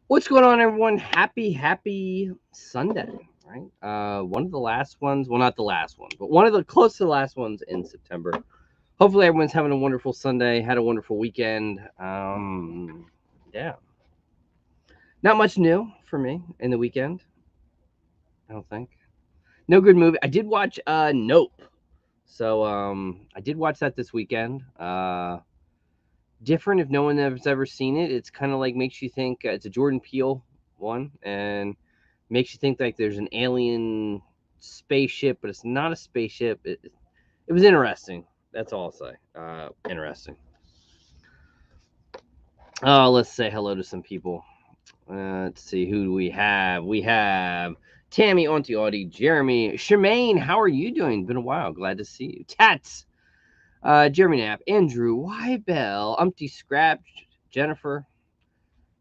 What's going on, everyone? Happy Sunday, right? One of the last ones, well, not the last one, but one of the close to the last ones in September. Hopefully, everyone's having a wonderful Sunday, had a wonderful weekend. Yeah, not much new for me in the weekend, I don't think. No good movie. I did watch Nope. So I did watch that this weekend. Different if no one has ever seen it. It's kind of like makes you think. It's a Jordan Peele one, and makes you think like there's an alien spaceship, but it's not a spaceship. It was interesting. That's all I'll say. Interesting. Let's say hello to some people. Let's see who do we have. We have Tammy, Auntie Audie, Jeremy, Shemaine. How are you doing? Been a while. Glad to see you. Tats, Jeremy Knapp, Andrew, Bell, Umpty Scratch, Jennifer.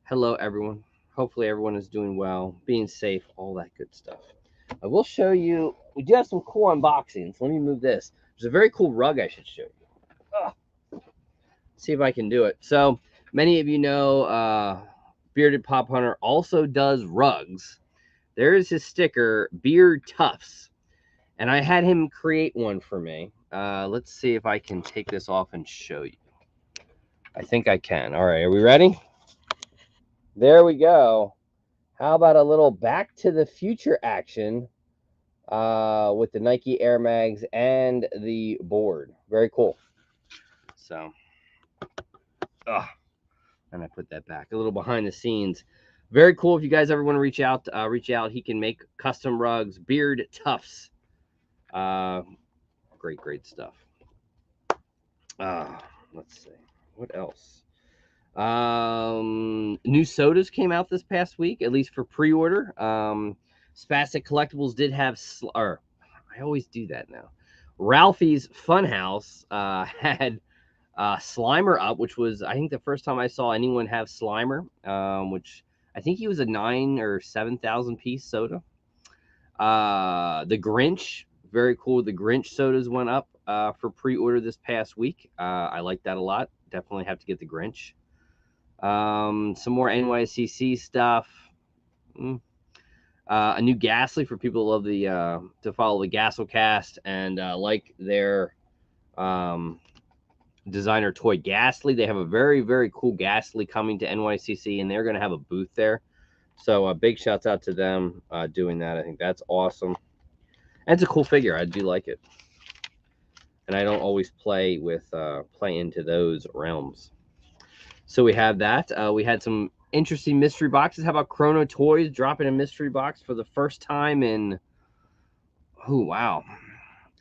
Hello, everyone. Hopefully, everyone is doing well, being safe, all that good stuff. I will show you. We do have some cool unboxings. Let me move this. There's a very cool rug I should show you. Ugh. See if I can do it. So many of you know, Bearded Pop Hunter also does rugs. There is his sticker, Beard Tufts, and I had him create one for me. Let's see if I can take this off and show you. I think I can. All right, are we ready? There we go. How about a little Back to the Future action with the Nike Air Mags and the board? Very cool. So, and I put that back. A little behind the scenes. Very cool. If you guys ever want to reach out. He can make custom rugs, Beard Tufts. Great stuff. Let's see. What else? New sodas came out this past week, at least for pre-order. Spastic Collectibles did have, or I always do that now. Ralphie's Funhouse had Slimer up, which was I think the first time I saw anyone have Slimer, which I think he was a 9,000 or 7,000 piece soda. The Grinch, very cool. The Grinch sodas went up for pre-order this past week. I like that a lot. Definitely have to get the Grinch. Some more NYCC stuff. A new Ghastly for people who love the to follow the Gasslecast and like their designer toy Ghastly. They have a very cool Ghastly coming to NYCC, and they're going to have a booth there. So big shouts out to them doing that. I think that's awesome. And it's a cool figure. I do like it. And I don't always play into those realms. So we have that. We had some interesting mystery boxes. How about Chrono Toys dropping a mystery box for the first time in, oh, wow.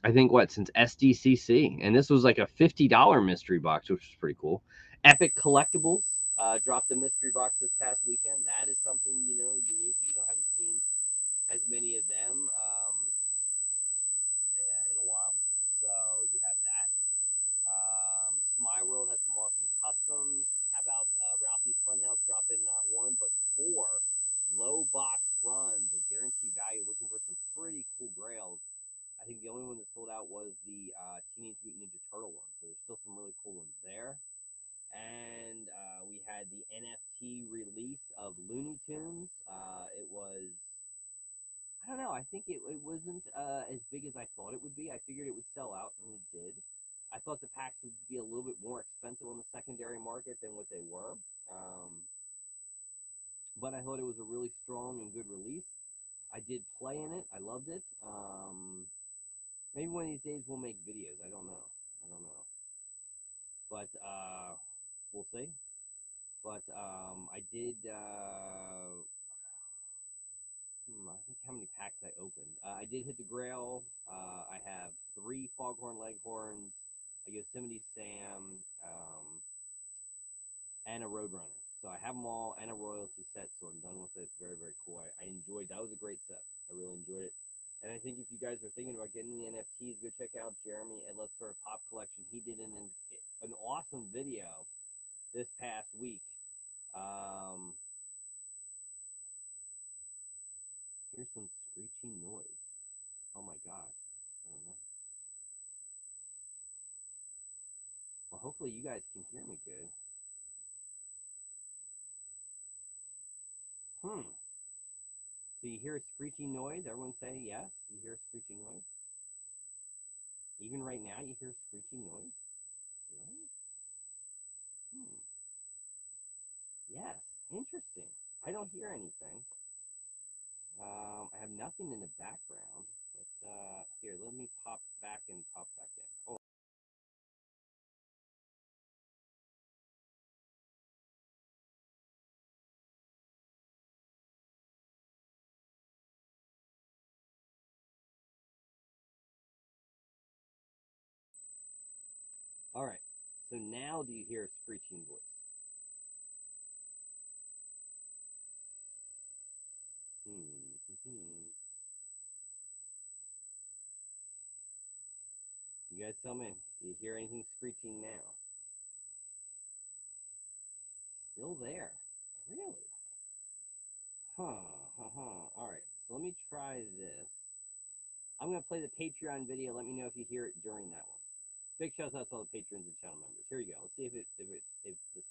I think since SDCC. And this was like a $50 mystery box, which is pretty cool. Epic Collectibles dropped a mystery box this past weekend. That is something, unique. Haven't seen as many of them in a while. So you have that. Smy World had some awesome customs. How about Ralphie's Funhouse dropping not one but four low box runs of guaranteed value, looking for some pretty cool grails. I think the only one that sold out was the Teenage Mutant Ninja Turtle one, so there's still some really cool ones there. And we had the NFT release of Looney Tunes. It was, I don't know, I think it wasn't as big as I thought it would be. I figured it would sell out, and it did. I thought the packs would be a little bit more expensive on the secondary market than what they were. But I thought it was a really strong and good release. I did play in it. I loved it. Maybe one of these days we'll make videos. I don't know. But we'll see. But I did. I think how many packs I opened. I did hit the Grail. I have 3 Foghorn Leghorns, a Yosemite Sam, and a Roadrunner. So I have them all and a royalty set, so I'm done with it. Very cool. I enjoyed that. Was a great set. I really enjoyed it. And I think if you guys are thinking about getting the NFTs, go check out Jeremy at Let's Start Pop Collection. He did an awesome video this past week. Here's some screeching noise. Oh my god. I don't know. Well, hopefully you guys can hear me good. Hmm. So you hear a screeching noise? Everyone say yes. You hear a screeching noise? Even right now, you hear a screeching noise? Really? Hmm. Yes. Interesting. I don't hear anything. I have nothing in the background. But here, let me pop back and pop back in. Oh. All right. So now do you hear a screeching voice? Hmm. You guys tell me. Do you hear anything screeching now? Still there. Really? All right. So let me try this. I'm gonna play the Patreon video. Let me know if you hear it during that one. Big shout out to all the patrons and channel members. Here we go. Let's see if this fixes it.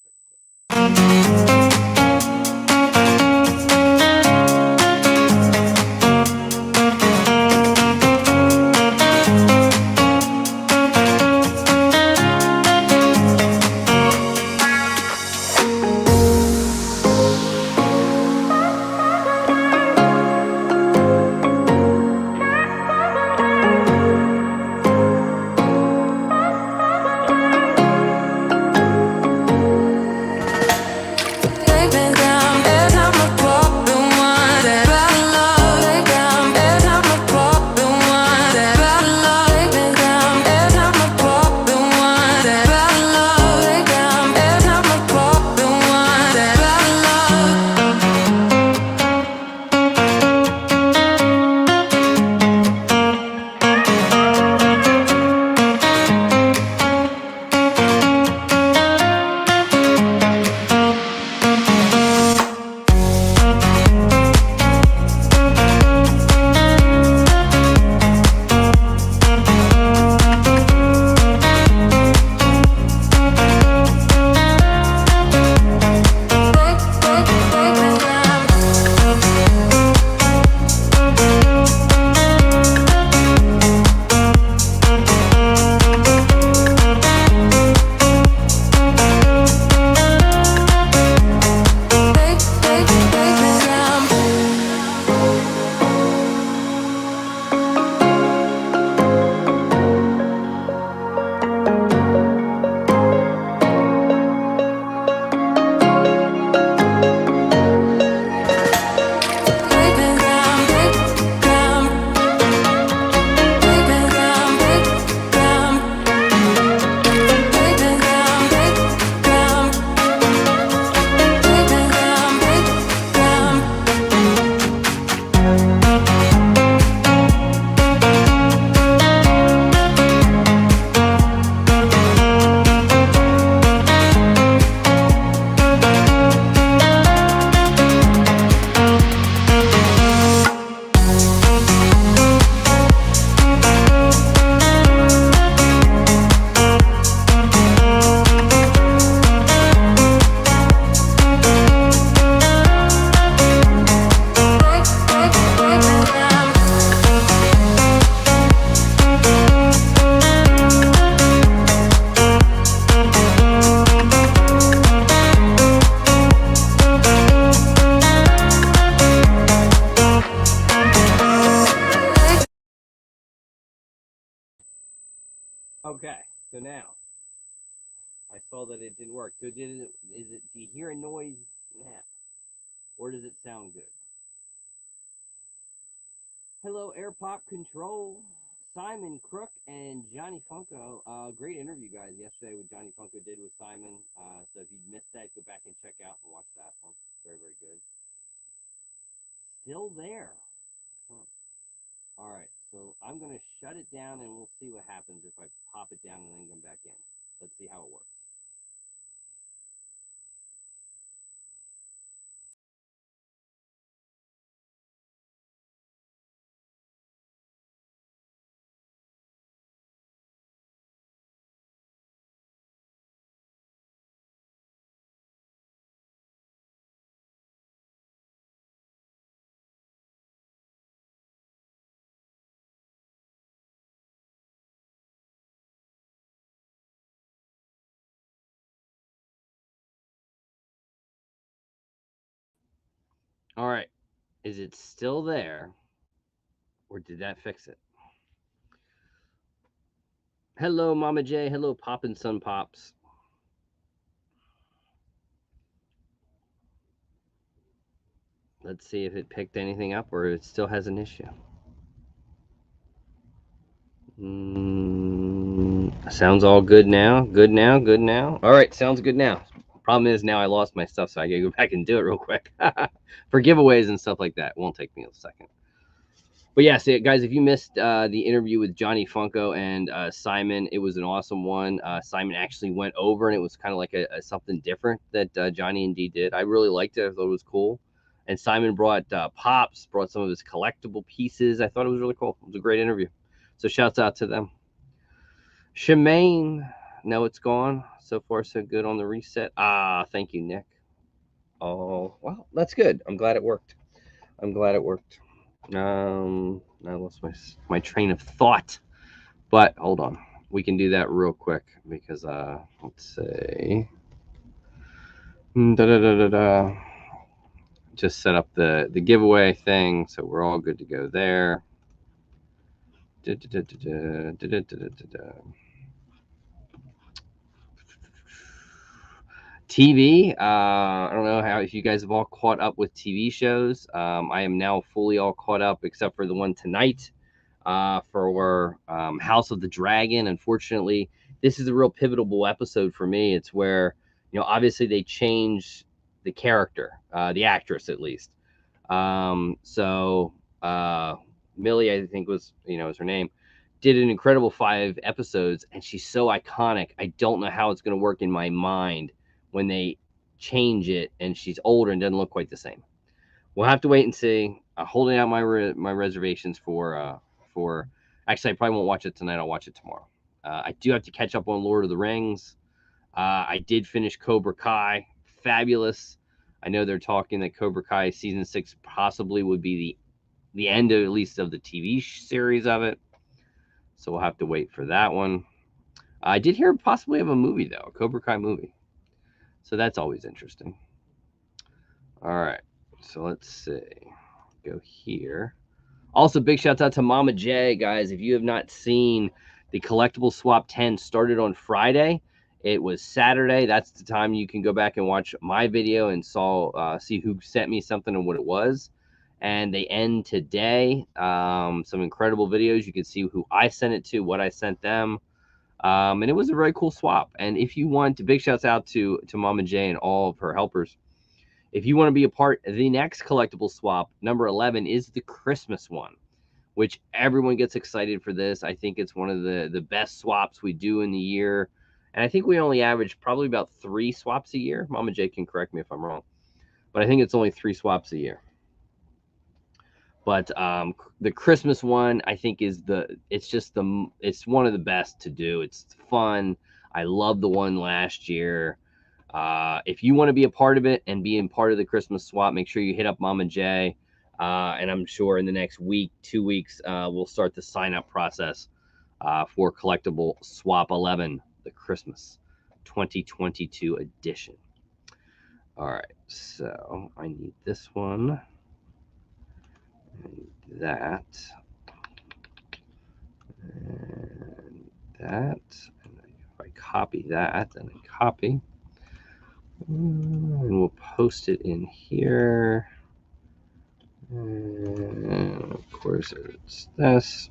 Okay, so now I saw that it didn't work. So did it? Is it? Do you hear a noise now, or does it sound good? Hello, Air Pop Control, Simon Crook, and Johnny Funko. Great interview, guys. Yesterday, what Johnny Funko did with Simon. So if you missed that, go back and check out and watch that one. Very, very good. Still there. Huh. All right, so I'm gonna shut it down, and we'll see what happens if I pop it down and then come back in. Let's see how it works. All right. Is it still there? Or did that fix it? Hello, Mama J. Hello, Pop and Sun Pops. Let's see if it picked anything up or it still has an issue. Sounds all good now. Good now. Good now. All right. Sounds good now. Problem is now I lost my stuff, so I gotta go back and do it real quick. For giveaways and stuff like that. It won't take me a second. But yeah, so guys, if you missed the interview with Johnny Funko and Simon, it was an awesome one. Simon actually went over, and it was kind of like a something different that Johnny and Dee did. I really liked it. I thought it was cool. And Simon brought Pops, brought some of his collectible pieces. I thought it was really cool. It was a great interview. So shouts out to them. Shemaine, no, it's gone. So far, so good on the reset. Thank you, Nick. Oh, well, that's good. I'm glad it worked. I lost my train of thought, but hold on, we can do that real quick because let's say just set up the giveaway thing, so we're all good to go there. TV. I don't know if you guys have all caught up with TV shows. I am now fully all caught up except for the one tonight for House of the Dragon. Unfortunately, this is a real pivotal episode for me. It's where, obviously they change the character, the actress at least. So Millie, I think was her name, did an incredible 5 episodes, and she's so iconic. I don't know how it's going to work in my mind when they change it and she's older and doesn't look quite the same. We'll have to wait and see. Holding out my reservations for. Actually, I probably won't watch it tonight. I'll watch it tomorrow. I do have to catch up on Lord of the Rings. I did finish Cobra Kai. Fabulous. I know they're talking that Cobra Kai season 6 possibly would be the end of, at least of the TV series of it. So we'll have to wait for that one. I did hear possibly of a movie though, a Cobra Kai movie. So that's always interesting. All right. So let's see. Go here. Also, big shout out to Mama J, guys. If you have not seen the Collectible Swap 10 started on Friday, it was Saturday. That's the time you can go back and watch my video and see who sent me something and what it was. And they end today. Some incredible videos. You can see who I sent it to, what I sent them. And it was a very cool swap. And if you want, big shouts out to Mama J and all of her helpers. If you want to be a part of the next collectible swap, number 11 is the Christmas one, which everyone gets excited for this. I think it's one of the best swaps we do in the year. And I think we only average probably about 3 swaps a year. Mama J can correct me if I'm wrong, but I think it's only 3 swaps a year. But the Christmas one, I think it's one of the best to do. It's fun. I love the one last year. If you want to be a part of it and being part of the Christmas swap, make sure you hit up Mama J. And I'm sure in the next week, 2 weeks, we'll start the sign up process for Collectible Swap 11, the Christmas 2022 edition. All right, so I need this one. And that. And that. And if I copy that, then I copy. And we'll post it in here. And of course, it's this.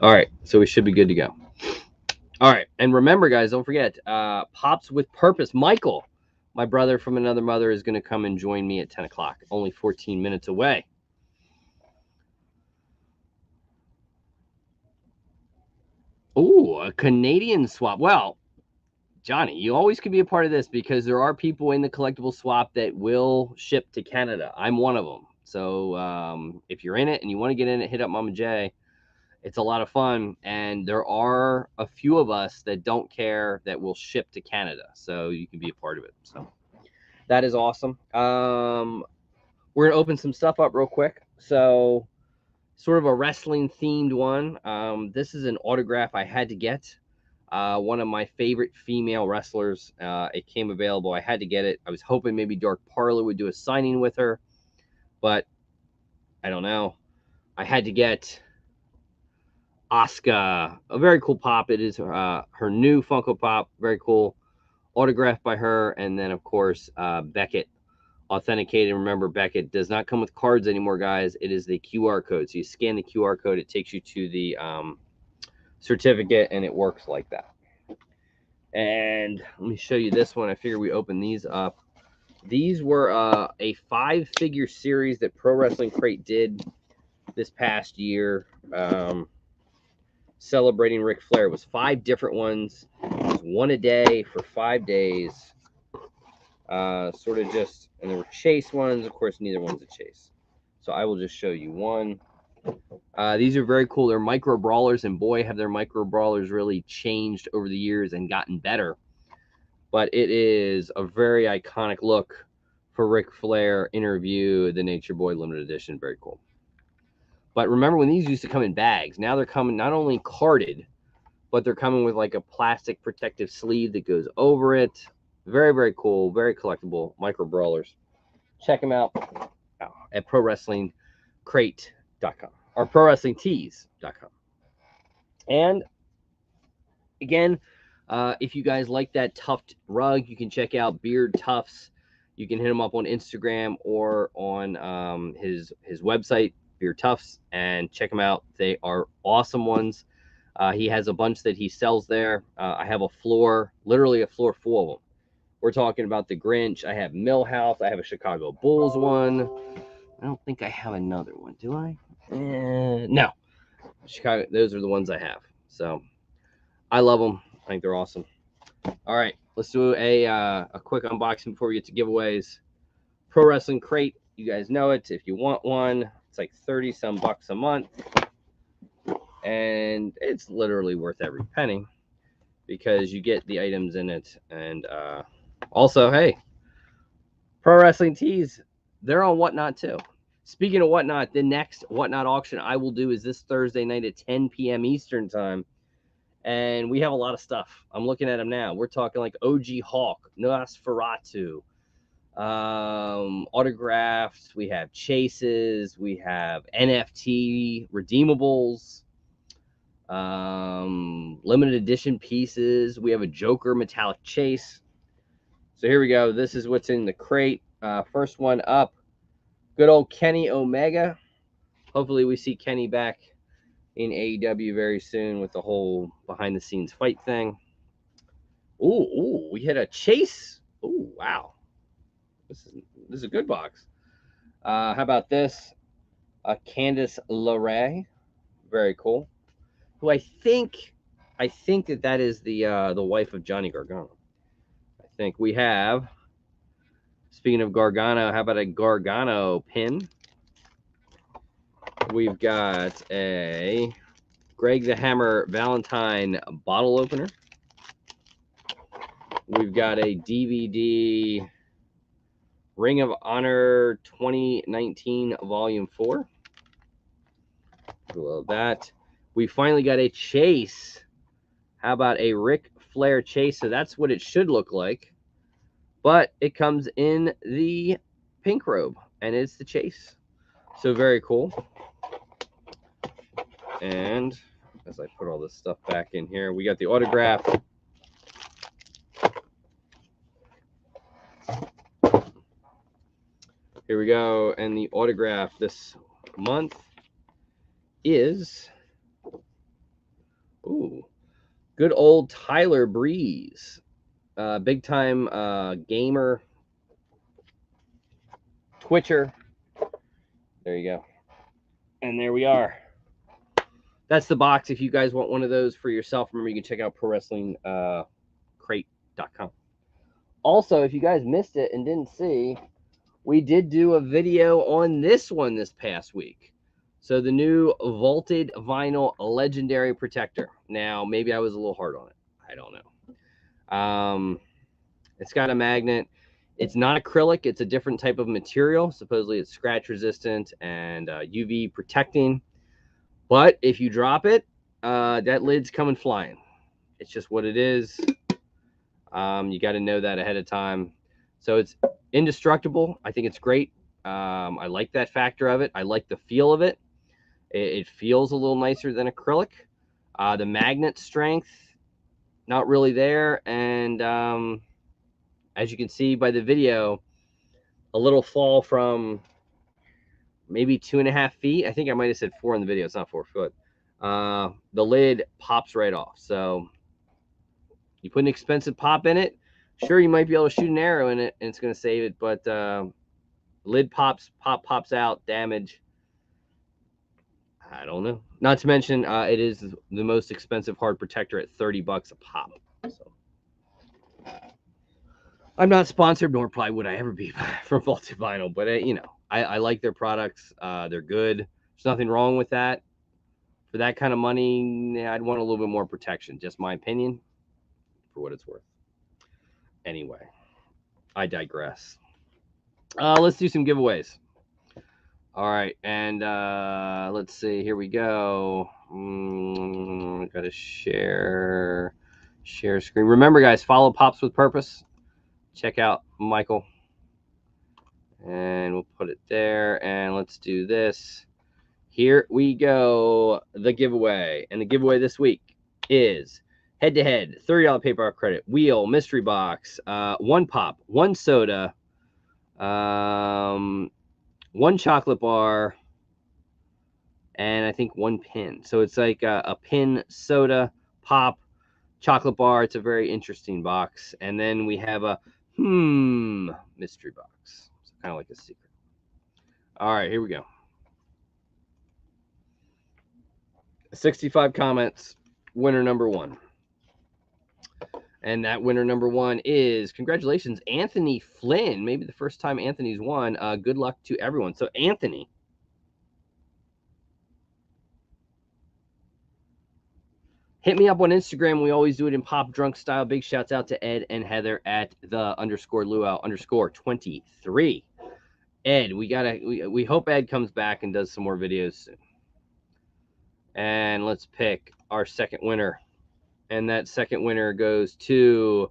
All right, so we should be good to go. All right, and remember, guys, don't forget, Pops with Purpose. Michael, my brother from another mother, is going to come and join me at 10 o'clock, only 14 minutes away. Ooh, a Canadian swap. Well, Johnny, you always can be a part of this because there are people in the collectible swap that will ship to Canada. I'm one of them. So if you're in it and you want to get in it, hit up Mama J. It's a lot of fun. And there are a few of us that don't care that will ship to Canada. So you can be a part of it. So that is awesome. We're going to open some stuff up real quick. So sort of a wrestling themed one. This is an autograph I had to get. One of my favorite female wrestlers. It came available. I had to get it. I was hoping maybe Dark Parlor would do a signing with her, but I don't know. I had to get Asuka. A very cool pop. It is her new Funko Pop. Very cool. Autographed by her. And then, of course, Beckett. Authenticated. Remember, Beckett does not come with cards anymore, guys. It is the QR code. So you scan the QR code. It takes you to the certificate, and it works like that. And let me show you this one. I figured we open these up. These were a 5-figure series that Pro Wrestling Crate did this past year, celebrating Ric Flair. It was 5 different ones. It was one a day for 5 days. Sort of just, and there were chase ones. Of course, neither one's a chase. So I will just show you one. These are very cool. They're micro brawlers, and boy, have their micro brawlers really changed over the years and gotten better. But it is a very iconic look for Ric Flair interview, the Nature Boy limited edition. Very cool. But remember when these used to come in bags? Now they're coming not only carded, but they're coming with like a plastic protective sleeve that goes over it. Very, very cool. Very collectible micro brawlers. Check them out at ProWrestlingCrate.com or ProWrestlingTees.com. And again, if you guys like that tuft rug, you can check out Beard Tufts. You can hit him up on Instagram or on his website, Beard Tufts, and check them out. They are awesome ones. He has a bunch that he sells there. I have a floor, literally a floor full of them. We're talking about the Grinch. I have Millhouse. I have a Chicago Bulls one. I don't think I have another one, do I? No. Chicago. Those are the ones I have. So I love them. I think they're awesome. All right, let's do a quick unboxing before we get to giveaways. Pro Wrestling Crate. You guys know it. If you want one, it's like 30-some bucks a month. And it's literally worth every penny because you get the items in it. And also, hey, Pro Wrestling Tees, they're on Whatnot too. Speaking of Whatnot, the next Whatnot auction I will do is this Thursday night at 10 p.m. Eastern time. And we have a lot of stuff. I'm looking at them now. We're talking like OG Hawk, Nosferatu, autographs. We have chases. We have NFT redeemables, limited edition pieces. We have a Joker metallic chase. So here we go. This is what's in the crate. First one up, good old Kenny Omega. Hopefully we see Kenny back in AEW very soon with the whole behind-the-scenes fight thing. Ooh, we hit a chase. Ooh, wow. This is a good box. How about this? Candice LeRae. Very cool. Who I think that is the wife of Johnny Gargano. I think we have, speaking of Gargano, how about a Gargano pin? We've got a Greg the Hammer Valentine bottle opener. We've got a DVD Ring of Honor 2019 Volume 4. Love that. We finally got a chase. How about a Ric Flair chase? So that's what it should look like. But it comes in the pink robe, and it's the chase. So very cool. And as I put all this stuff back in here, we got the autograph. Here we go. And the autograph this month is, ooh, good old Tyler Breeze. Big time gamer, Twitcher. There you go. And there we are. That's the box. If you guys want one of those for yourself, remember you can check out ProWrestlingCrate.com. Also, if you guys missed it and didn't see, we did do a video on this one this past week. So the new vaulted vinyl legendary protector. Now, maybe I was a little hard on it. I don't know. It's got a magnet. It's not acrylic. It's a different type of material. Supposedly it's scratch resistant and UV protecting. But if you drop it, that lid's coming flying. It's just what it is. You got to know that ahead of time. So it's indestructible. I think it's great. I like that factor of it. I like the feel of it. It feels a little nicer than acrylic. The magnet strength, not really there. And as you can see by the video, a little fall from maybe 2.5 feet. I think I might have said 4 in the video. It's not 4 foot. The lid pops right off. So you put an expensive pop in it. Sure, you might be able to shoot an arrow in it and it's going to save it, but lid pops out, damage. I don't know. Not to mention, it is the most expensive hard protector at $30 a pop. So I'm not sponsored, nor probably would I ever be from Vaulted Vinyl, but you know, I like their products. They're good. There's nothing wrong with that. For that kind of money, I'd want a little bit more protection. Just my opinion, for what it's worth. Anyway, I digress. Let's do some giveaways. All right, and let's see. Here we go. Got to share screen. Remember, guys, follow Pops with Purpose. Check out Michael, and we'll put it there. And let's do this. Here we go. The giveaway, and the giveaway this week is head-to-head $30 PayPal credit, wheel, mystery box, 1 pop, 1 soda, 1 chocolate bar, and I think 1 pin. So it's like a pin, soda, pop, chocolate bar. It's a very interesting box. And then we have a mystery box. It's kind of like a secret. All right, here we go. 65 comments. Winner number 1. And that winner number 1 is, congratulations, Anthony Flynn. Maybe the first time Anthony's won. Good luck to everyone. So Anthony, hit me up on Instagram. We always do it in pop drunk style. Big shouts out to Ed and Heather at the _Luau _23. Ed, we hope Ed comes back and does some more videos soon. And let's pick our second winner. And that second winner goes to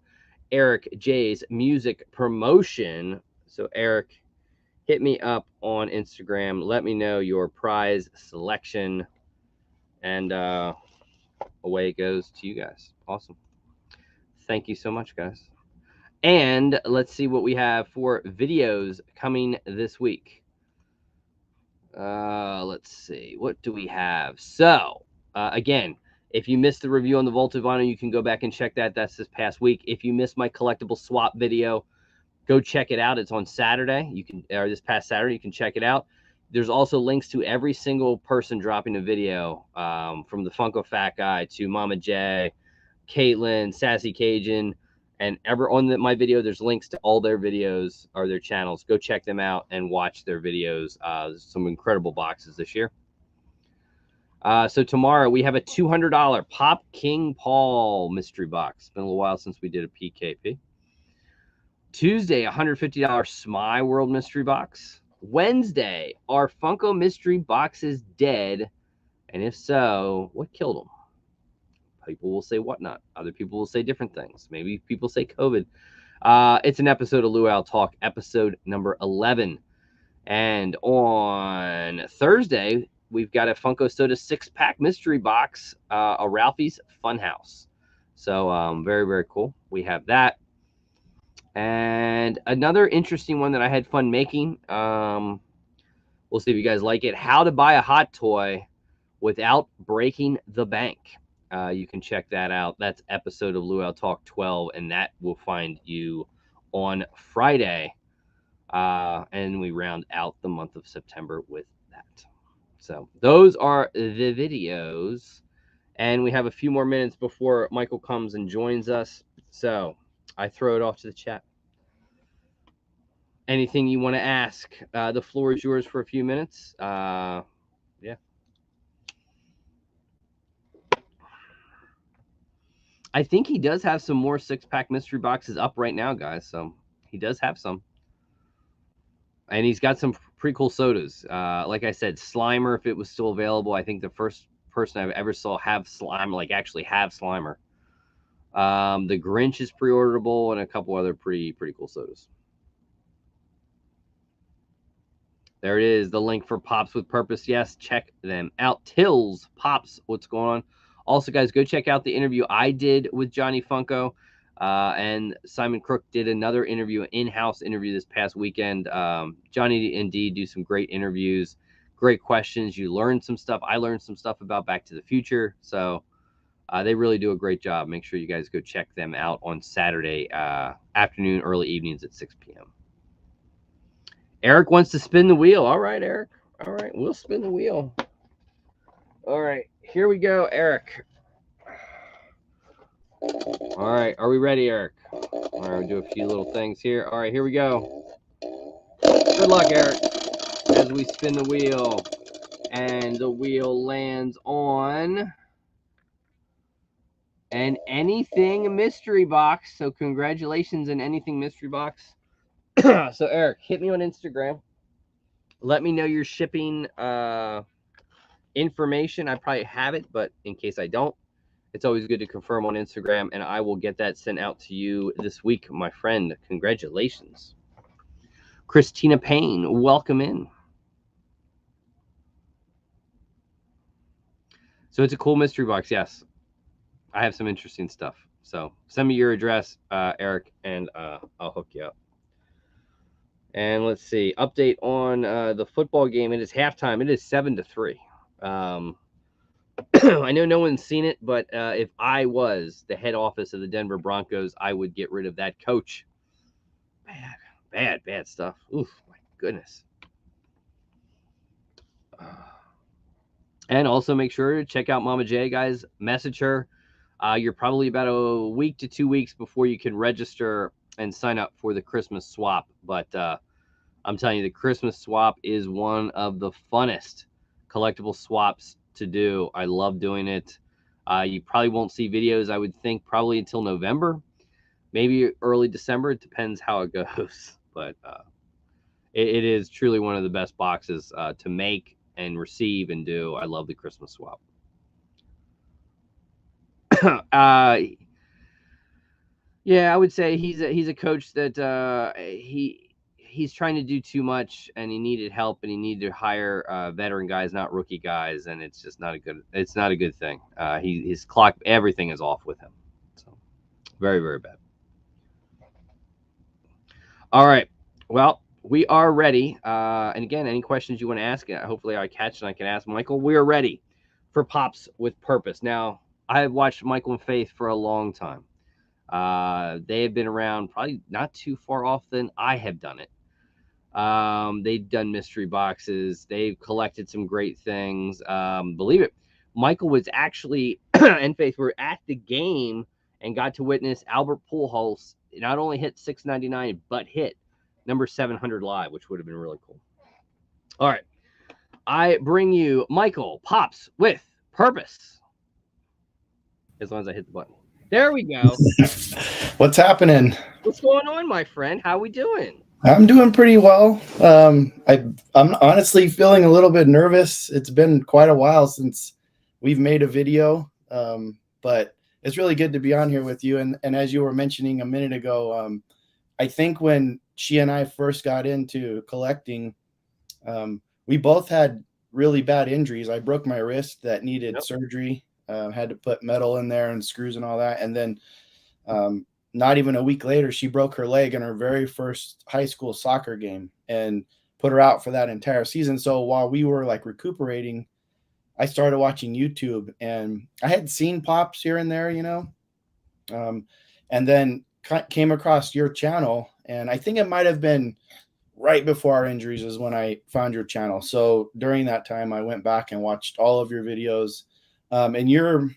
Eric J's Music Promotion. So Eric, hit me up on Instagram. Let me know your prize selection. And away it goes to you guys. Awesome. Thank you so much, guys. And let's see what we have for videos coming this week. Let's see. What do we have? So, again, if you missed the review on the Vaulted Vinyl, you can go back and check that. That's this past week. If you missed my collectible swap video, go check it out. It's on Saturday. Or this past Saturday, you can check it out. There's also links to every single person dropping a video, from the Funko Fat Guy to Mama J, Caitlin, Sassy Cajun, and on my video, there's links to all their videos or their channels. Go check them out and watch their videos. Some incredible boxes this year. So tomorrow we have a $200 Pop King Paul mystery box. It's been a little while since we did a PKP. Tuesday, $150 Smy World mystery box. Wednesday, are Funko mystery boxes dead? And if so, what killed them? People will say whatnot. Other people will say different things. Maybe people say COVID. It's an episode of Luau Talk, episode number 11. And on Thursday, we've got a Funko Soda 6-pack mystery box, a Ralphie's Funhouse. So very, very cool. We have that. And another interesting one that I had fun making. We'll see if you guys like it. How to buy a hot toy without breaking the bank. You can check that out. That's episode of Luau Talk 12, and that will find you on Friday. And we round out the month of September with that. So those are the videos. And we have a few more minutes before Michael comes and joins us. So I throw it off to the chat. Anything you want to ask? The floor is yours for a few minutes. Yeah. I think he does have some more 6-pack mystery boxes up right now, guys. So he does have some. And he's got some pretty cool sodas. Like I said, Slimer, if it was still available. I think the first person I've ever saw have Slimer, like actually have Slimer. The Grinch is pre-orderable, and a couple other pretty cool sodas. There it is, the link for Pops with Purpose. Yes, check them out. Tills Pops, what's going on? Also, guys, go check out the interview I did with Johnny Funko. And Simon Crook did another interview, an in-house interview this past weekend. Johnny and Dee do some great interviews, great questions. You learn some stuff. I learned some stuff about Back to the Future. So they really do a great job. Make sure you guys go check them out on Saturday afternoon, early evenings at 6 p.m. Eric wants to spin the wheel. All right, Eric. All right, we'll spin the wheel. All right, here we go, Eric. All right, are we ready, Eric? All right, we'll do a few little things here. All right, here we go. Good luck, Eric, as we spin the wheel. And the wheel lands on an anything mystery box. So congratulations, an anything mystery box. So, Eric, hit me on Instagram. Let me know your shipping information. I probably have it, but in case I don't, it's always good to confirm on Instagram, and I will get that sent out to you this week, my friend. Congratulations. Christina Payne, welcome in. So it's a cool mystery box, yes. I have some interesting stuff. So send me your address, Eric, and I'll hook you up. And let's see, update on the football game. It is halftime. It is 7-3. I know no one's seen it, but if I was the head office of the Denver Broncos, I would get rid of that coach. Bad stuff. Oof, my goodness. And also make sure to check out Mama J, guys. Message her. You're probably about a week to 2 weeks before you can register and sign up for the Christmas swap. But I'm telling you, the Christmas swap is one of the funnest collectible swaps to do. I love doing it. You probably won't see videos, I would think, probably until November, maybe early December. It depends how it goes. But it is truly one of the best boxes to make and receive and do. I love the Christmas swap. Yeah, I would say he's a coach that he's trying to do too much, and he needed help, and he needed to hire veteran guys, not rookie guys, and it's just not a good thing. His clock, everything is off with him. So very bad. All right, well, we are ready. And again, any questions you want to ask, hopefully I catch and I can ask Michael. We are ready for Pops with Purpose. Now, I have watched Michael and Faith for a long time. They have been around probably not too far off than I have done it. They've done mystery boxes. They've collected some great things. Believe it, Michael was actually and Faith were at the game and got to witness Albert Pujols not only hit 699 but hit number 700 live, which would have been really cool. All right, I bring you Michael Pops with Purpose. As long as I hit the button. There we go. What's happening? What's going on, my friend? How we doing? I'm doing pretty well. I'm honestly feeling a little bit nervous. It's been quite a while since we've made a video, but it's really good to be on here with you. And as you were mentioning a minute ago, I think when she and I first got into collecting, we both had really bad injuries. I broke my wrist that needed surgery. Had to put metal in there and screws and all that. And then not even a week later, she broke her leg in her very first high school soccer game and put her out for that entire season. So while we were like recuperating, I started watching YouTube, and I had seen Pops here and there, and then came across your channel. And I think it might have been right before our injuries is when I found your channel. So during that time, I went back and watched all of your videos. And you're,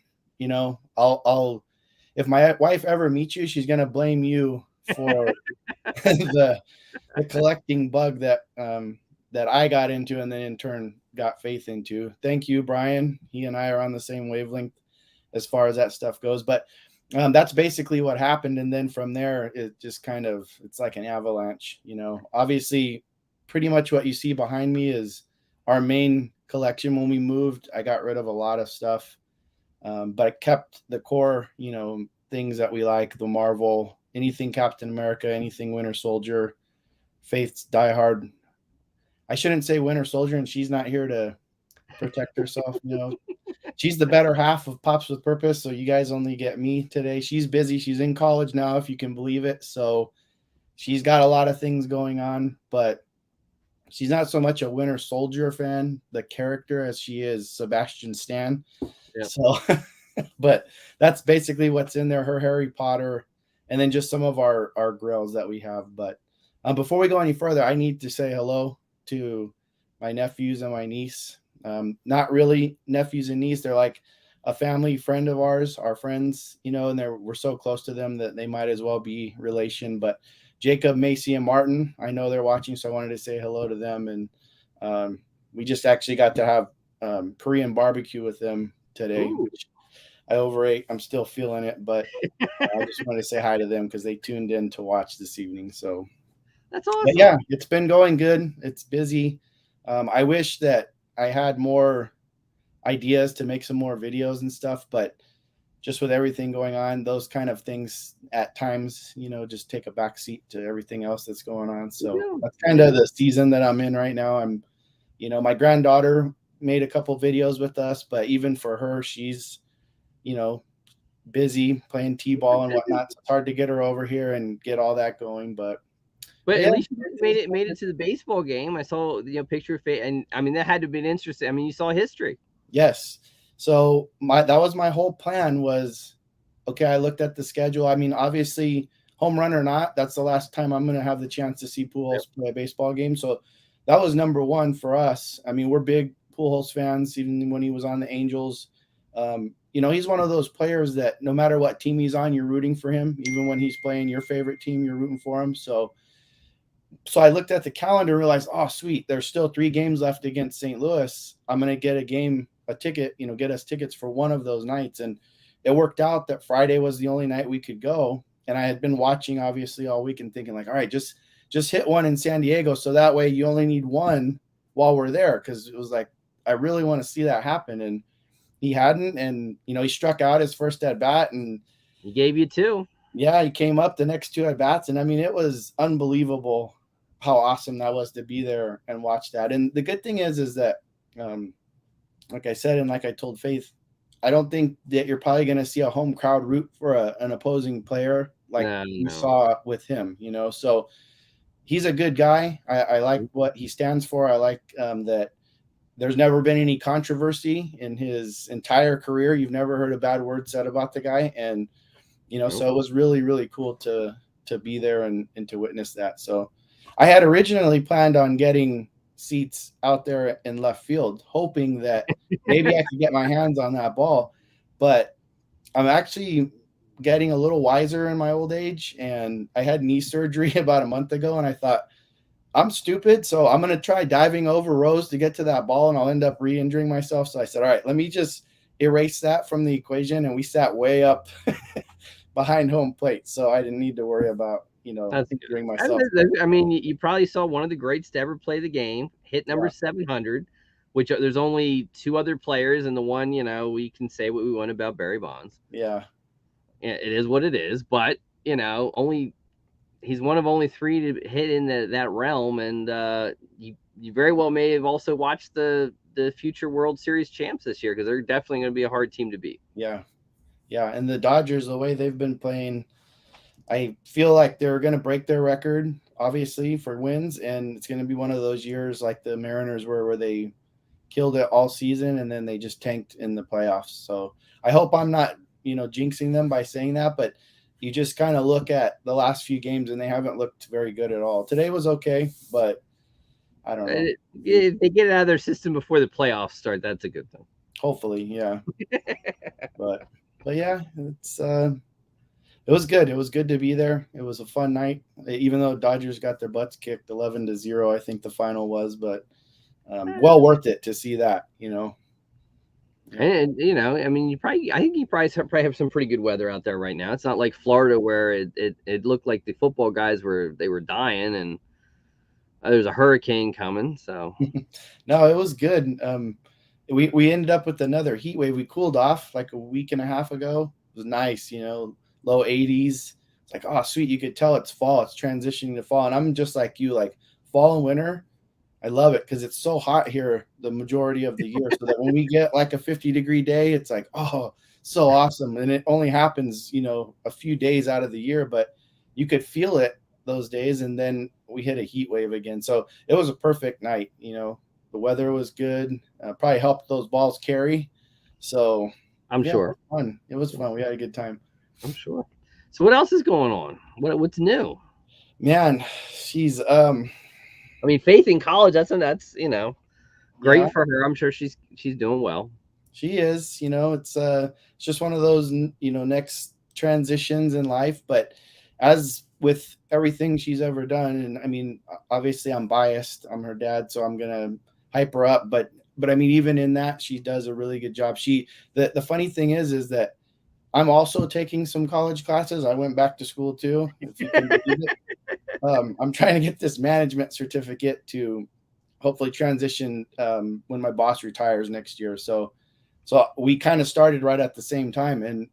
I'll if my wife ever meets you, she's gonna blame you for the collecting bug that I got into, and then in turn got Faith into. Thank you, Brian. He and I are on the same wavelength as far as that stuff goes. But that's basically what happened, and then from there, it just it's like an avalanche. Obviously, pretty much what you see behind me is our main collection. When we moved, I got rid of a lot of stuff, but I kept the core, things that we like, the Marvel, anything Captain America, anything Winter Soldier, Faith's Die Hard. I shouldn't say Winter Soldier, and she's not here to protect herself. She's the better half of Pops with Purpose, so you guys only get me today. She's busy. She's in college now, if you can believe it. So she's got a lot of things going on, but she's not so much a Winter Soldier fan, the character, as she is Sebastian Stan. Yep. So, but that's basically what's in there. Her Harry Potter, and then just some of our grills that we have. But before we go any further, I need to say hello to my nephews and my niece. Not really nephews and niece. They're like a family friend of ours, our friends, and we're so close to them that they might as well be relation. But Jacob, Macy, and Martin, I know they're watching, so I wanted to say hello to them. And we just actually got to have Korean barbecue with them today, which I overate. I'm still feeling it, but I just wanted to say hi to them because they tuned in to watch this evening. So that's awesome. But yeah, it's been going good. It's busy. I wish that I had more ideas to make some more videos and stuff, but just with everything going on, those kind of things at times, just take a back seat to everything else that's going on. So that's kind of the season that I'm in right now. My granddaughter made a couple videos with us, but even for her, she's, busy playing T-ball and whatnot. So it's hard to get her over here and get all that going, but yeah. At least you made it to the baseball game. I saw picture of Faith, and I mean that had to have been interesting. I mean, you saw history. Yes. So that was my whole plan was, okay, I looked at the schedule. I mean, obviously, home run or not, that's the last time I'm going to have the chance to see Pujols play a baseball game. So that was number one for us. I mean, we're big Pujols fans, even when he was on the Angels. He's one of those players that no matter what team he's on, you're rooting for him. Even when he's playing your favorite team, you're rooting for him. So I looked at the calendar and realized, oh, sweet, there's still 3 games left against St. Louis. I'm going to get a ticket, get us tickets for one of those nights. And it worked out that Friday was the only night we could go. And I had been watching obviously all week and thinking like, all right, just hit one in San Diego. So that way you only need one while we're there. Cause it was like, I really want to see that happen. And he hadn't, and he struck out his first at bat and he gave you 2. Yeah. He came up the next 2 at bats. And I mean, it was unbelievable how awesome that was to be there and watch that. And the good thing is that, like I said, and like I told Faith, I don't think that you're probably going to see a home crowd root for an opposing player like we saw with him, So he's a good guy. I like what he stands for. I like that there's never been any controversy in his entire career. You've never heard a bad word said about the guy. And, so it was really, really cool to be there and to witness that. So I had originally planned on getting seats out there in left field, hoping that maybe I could get my hands on that ball. But I'm actually getting a little wiser in my old age, and I had knee surgery about a month ago, and I thought, I'm stupid, so I'm going to try diving over rows to get to that ball, and I'll end up re-injuring myself. So I said, all right, let me just erase that from the equation, and we sat way up behind home plate, so I didn't need to worry about injuring myself. I mean, you probably saw one of the greats to ever play the game, hit number 700, which there's only 2 other players, and the one, we can say what we want about Barry Bonds. Yeah. It is what it is, but, he's one of only 3 to hit in that realm, and you very well may have also watched the future World Series champs this year, because they're definitely going to be a hard team to beat. Yeah. Yeah, and the Dodgers, the way they've been playing, I feel like they're going to break their record, obviously, for wins, and it's going to be one of those years like the Mariners were, where they killed it all season and then they just tanked in the playoffs. So I hope I'm not, jinxing them by saying that, but you just kind of look at the last few games and they haven't looked very good at all. Today was okay, but I don't know. If they get it out of their system before the playoffs start, that's a good thing. Hopefully, yeah. but yeah, it was good. It was good to be there. It was a fun night, even though Dodgers got their butts kicked 11-0, I think the final was, but well worth it to see that, And I mean, I think you probably have some pretty good weather out there right now. It's not like Florida where it looked like the football guys were dying and there's a hurricane coming. So no, it was good. We ended up with another heat wave. We cooled off like a week and a half ago. It was nice, low 80s. It's like, oh, sweet. You could tell it's fall. It's transitioning to fall. And I'm just like you, like fall and winter. I love it because it's so hot here the majority of the year. So that when we get like a 50-degree day, it's like, oh, so awesome. And it only happens, a few days out of the year, but you could feel it those days. And then we hit a heat wave again. So it was a perfect night. The weather was good. Probably helped those balls carry. So I'm yeah, it sure. was fun. It was fun. We had a good time. I'm sure. So what else is going on? What's new? Man, she's I mean, Faith in college. That's yeah, great for her. I'm sure she's doing well. she is. It's just one of those next transitions in life. But as with everything she's ever done, and I mean, obviously I'm biased. I'm her dad, so I'm gonna hype her up. But I mean, even in that, she does a really good job. The funny thing is that I'm also taking some college classes. I went back to school too, if you can believe it. I'm trying to get this management certificate to hopefully transition when my boss retires next year. So we kind of started right at the same time, and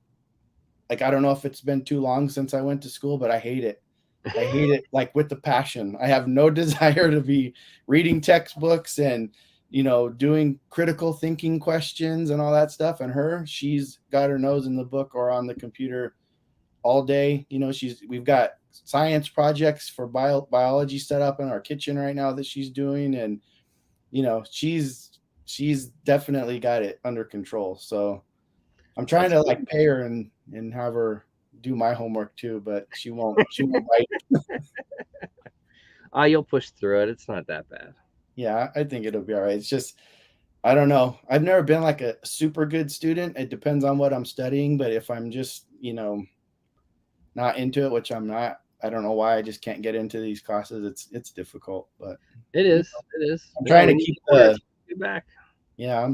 like I don't know if it's been too long since I went to school, but I hate it. I hate it like with the passion. I have no desire to be reading textbooks and doing critical thinking questions and all that stuff. And she's got her nose in the book or on the computer all day. We've got science projects for biology set up in our kitchen right now that she's doing, and she's definitely got it under control. So I'm trying That's to cool. like pay her and have her do my homework too, but she won't bite. You'll push through it. It's not that bad. Yeah, I think it'll be all right. It's just I don't know. I've never been like a super good student. It depends on what I'm studying, but if I'm just, not into it, which I'm not, I don't know why I just can't get into these classes. It's difficult, but It you is. know, It is. I'm Yeah. trying to When you keep get more into it, get back. yeah,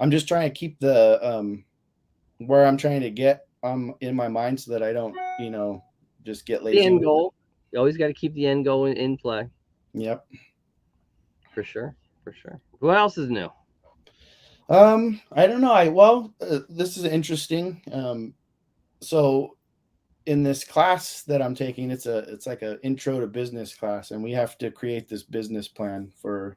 I'm just trying to keep the where I'm trying to get in my mind so that I don't, just get The lazy end with it. goal. You always got to keep the end goal in play. Yep. For sure. For sure. What else is new? I don't know. This is interesting. So in this class that I'm taking, it's like a intro to business class, and we have to create this business plan for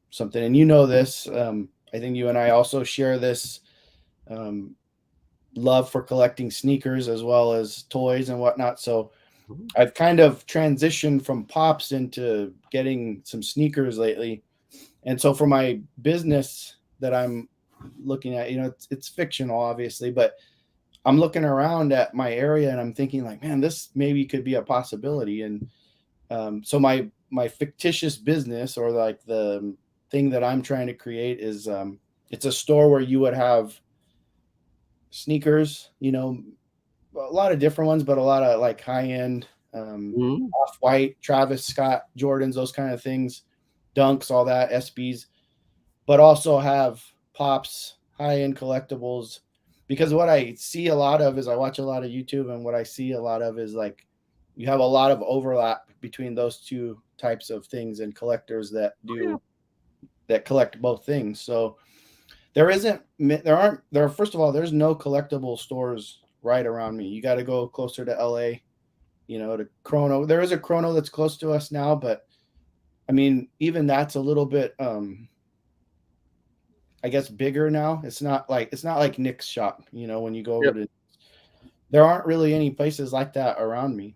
something. And this, I think you and I also share this um, love for collecting sneakers as well as toys and whatnot. So Mhm. I've kind of transitioned from pops into getting some sneakers lately. And so for my business that I'm looking at, it's fictional, obviously, but I'm looking around at my area and I'm thinking like, man, this maybe could be a possibility. And so my fictitious business, or like the thing that I'm trying to create, is it's a store where you would have sneakers, a lot of different ones, but a lot of like high end, Mhm. off white, Travis Scott, Jordans, those kind of things, Dunks, all that, SBs, but also have pops, high end collectibles. Because what I see a lot of is I watch a lot of YouTube, and what I see a lot of is like you have a lot of overlap between those two types of things and collectors Oh, yeah. that collect both things. So there first of all, there's no collectible stores right around me. You got to go closer to LA, to Chrono. There is a Chrono that's close to us now, but I mean, even that's a little bit I guess bigger now. It's not like Nick's shop, when you go over Yep. to there aren't really any places like that around me.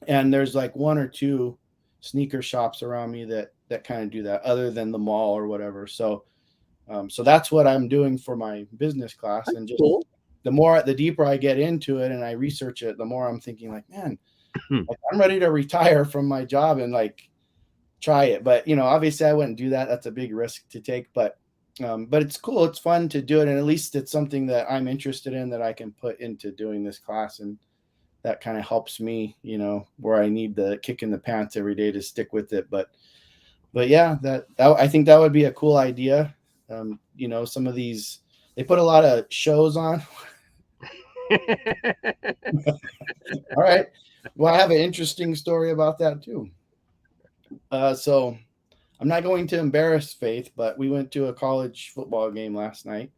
And there's like one or two sneaker shops around me that kind of do that other than the mall or whatever. So that's what I'm doing for my business class. That's And just cool. the deeper I get into it and I research it, the more I'm thinking like, man, like, I'm ready to retire from my job and like try it. But obviously I wouldn't do that. That's a big risk to take. But it's cool. It's fun to do it, and at least it's something that I'm interested in that I can put into doing this class, and that kind of helps me, where I need the kick in the pants every day to stick with it. But yeah, that I think that would be a cool idea. Some of these they put a lot of shows on. All right. Well, I have an interesting story about that too. So I'm not going to embarrass Faith, but we went to a college football game last night.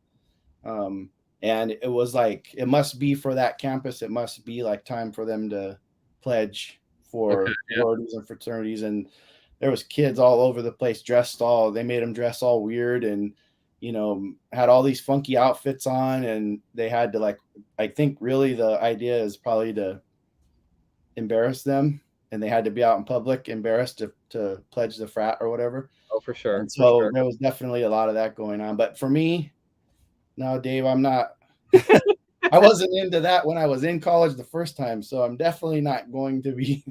Um, and it was like, it must be for that campus, it must be like time for them to pledge Okay. for Yeah. sororities and fraternities. And there was kids all over the place dressed all, they made them dress all weird, and had all these funky outfits on, and they had to, like, I think really the idea is probably to embarrass them, and they had to be out in public embarrassed to pledge the frat or whatever. Oh, for sure. And For so sure. there was definitely a lot of that going on. But for me, no, Dave, I'm not. I wasn't into that when I was in college the first time, so I'm definitely not going to be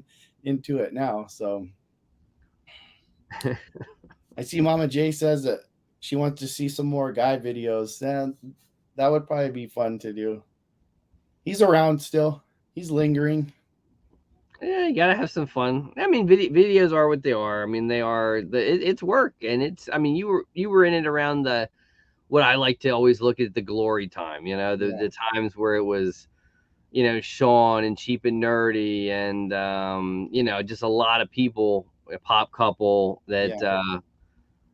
into it now. So I see Mama J says that she wants to see some more guy videos. Then that would probably be fun to do. He's around still. He's lingering. Yeah, you gotta have some fun. I mean, videos are what they are. I mean, they are it's work, and it's. I mean, you were in it around the what I like to always look at the glory time. Yeah, The times where it was, Sean and Cheap and Nerdy, and just a lot of people, a pop couple that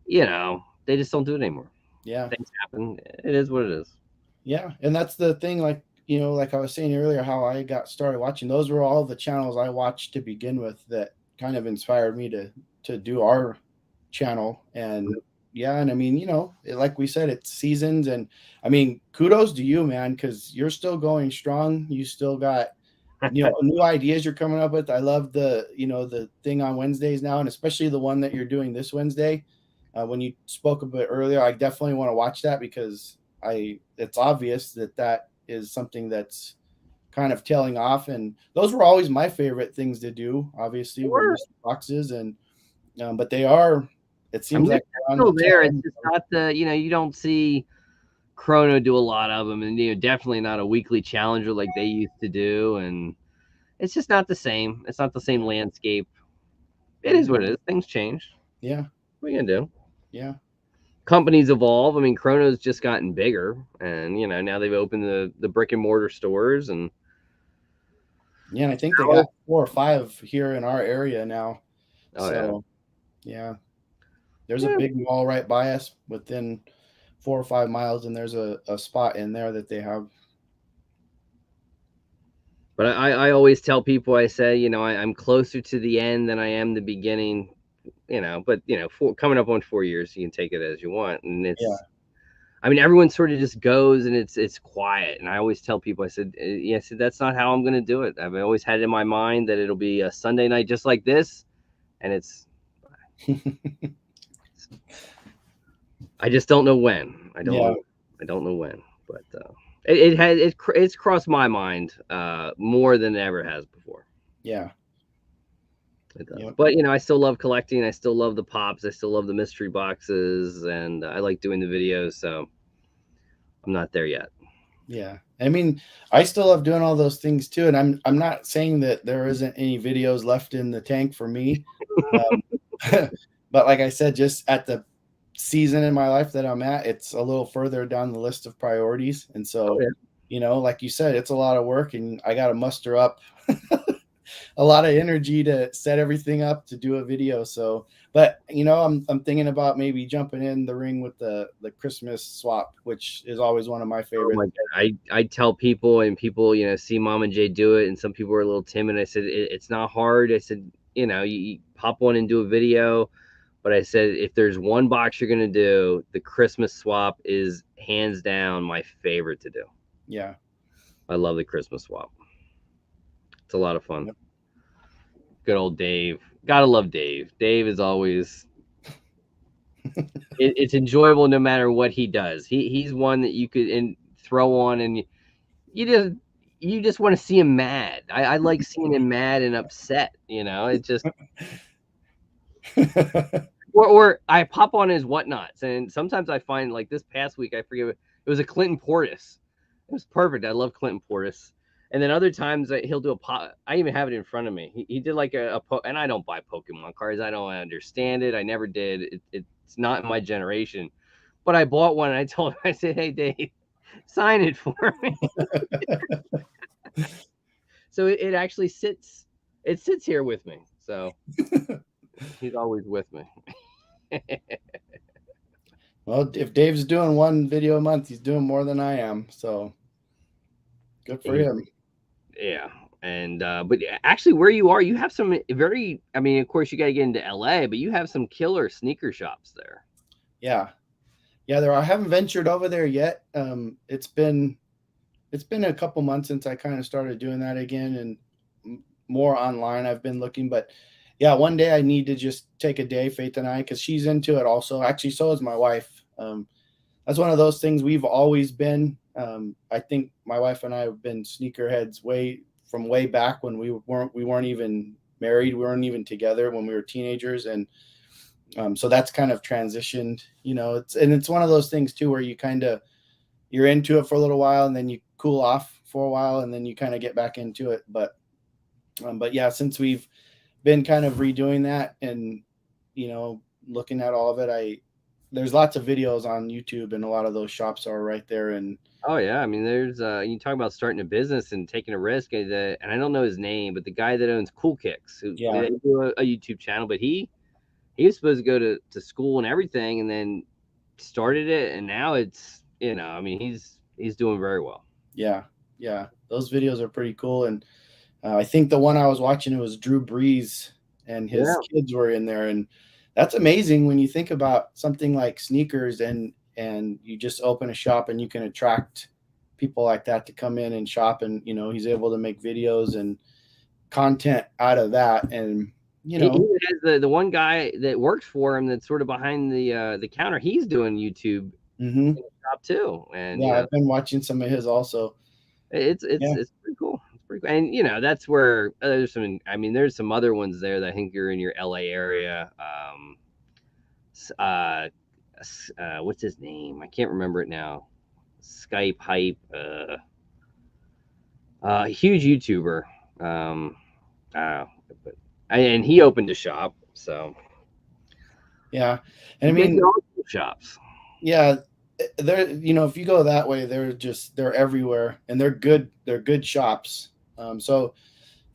yeah, they just don't do it anymore. yeah, Things happen. It is what it is. yeah. And that's the thing. Like, like I was saying earlier, how I got started watching. Those were all the channels I watched to begin with that kind of inspired me to do our channel. And yeah, and I mean, like we said, it's seasons. And I mean, kudos to you, man, because you're still going strong. You still got new ideas you're coming up with. I love the thing on Wednesdays now, and especially the one that you're doing this Wednesday. When you spoke a bit earlier, I definitely want to watch that, because it's obvious that is something that's kind of tailing off. And those were always my favorite things to do, obviously, were Sure. mystery boxes. And but they are, it I seems mean, they're like they're on the still tail there. It's end. just not you don't see Chrono do a lot of them, and definitely not a weekly challenger like they used to do, and it's just not the same. It's not the same landscape. It is what it is. Things change. Yeah, What are you gonna do? yeah, Companies evolve. I mean, Chrono's just gotten bigger, and now they've opened the brick and mortar stores, and yeah. And I think they got 4 or 5 here in our area now. oh yeah, So yeah, there's a yeah. big mall right by us within 4 or 5 miles, and there's a spot in there that they have. But I always tell people, I say, I'm closer to the end than I am the beginning. But coming up on 4 years, you can take it as you want, and Yeah, it's. I mean, everyone sort of just goes, and it's quiet. And I always tell people, I said, yeah, I said that's not how I'm going to do it. I've always had it in my mind that it'll be a Sunday night just like this, and I just don't know when. yeah, I don't know when, but it's crossed my mind more than it ever has before. yeah, It does. yep, But I still love collecting. I still love the pops. I still love the mystery boxes, and I like doing the videos. So I'm not there yet. yeah. I mean, I still love doing all those things too, and I'm not saying that there isn't any videos left in the tank for me. Um, but like I said, just at the season in my life that I'm at, it's a little further down the list of priorities. And Oh so, yeah. like you said, it's a lot of work, and I got to muster up a lot of energy to set everything up to do a video. So, but I'm thinking about maybe jumping in the ring with the Christmas swap, which is always one of my Oh favorites. my god. I tell people, and people see Mom and Jay do it, and some people are a little timid. I said it's not hard. I said you pop one and do a video. But I said, if there's one box you're going to do, the Christmas swap is hands down my favorite to do. Yeah. I love the Christmas swap. It's a lot of fun. Yep. Good old Dave. Gotta love Dave. Dave is always, it's enjoyable no matter what he does. He's one that you could throw on, and you just want to see him mad. I like seeing him mad and upset. It just, or I pop on his whatnots, and sometimes I find, like this past week, I forget, it was a Clinton Portis. It was perfect. I love Clinton Portis. And then other times he'll do a pop. I even have it in front of me. He did like and I don't buy Pokemon cards. I don't understand it. I never did. It's not my generation. But I bought one, and I told him, I said, "Hey Dave, sign it for me." So it actually sits. It sits here with me. So he's always with me. Well, if Dave's doing one video a month, he's doing more than I am. So good for him. Yeah. And but actually, where you are, you have some very. I mean, of course, you got to get into LA, but you have some killer sneaker shops there. Yeah, yeah. There, I haven't ventured over there yet. It's been a couple months since I kind of started doing that again, and more online. I've been looking, but yeah, one day I need to just take a day, Faith and I, because she's into it also. Actually, so is my wife. That's one of those things we've always been. I think my wife and I have been sneakerheads way back when we weren't even married. We weren't even together when we were teenagers, and so that's kind of transitioned. You know, it's one of those things too where you're into it for a little while and then you cool off for a while and then you kind of get back into it. But yeah, since we've been kind of redoing that and looking at all of it, there's lots of videos on YouTube and a lot of those shops are right there. And Oh yeah, I mean, there's you talk about starting a business and taking a risk, and I don't know his name, but the guy that owns Cool Kicks, who yeah, they do a YouTube channel, but he was supposed to go to school and everything, and then started it, and now it's I mean, he's doing very well. yeah, yeah, those videos are pretty cool. And I think the one I was watching, it was Drew Brees and his Yeah, kids were in there, and that's amazing when you think about something like sneakers and you just open a shop and you can attract people like that to come in and shop, and he's able to make videos and content out of that, and he even has the one guy that works for him that's sort of behind the counter. He's doing YouTube hmm in the shop too, and yeah, I've been watching some of his also. it's Yeah, it's pretty cool. It's pretty cool, and that's where there's some. I mean, there's some other ones there that I think you're in your LA area. Uh, what's his name? I can't remember it now. Skype hype. Huge YouTuber. Um, uh, but and he opened a shop, so yeah, and I he's making mean, all the shops. yeah, they're if you go that way, they're everywhere, and they're good shops. So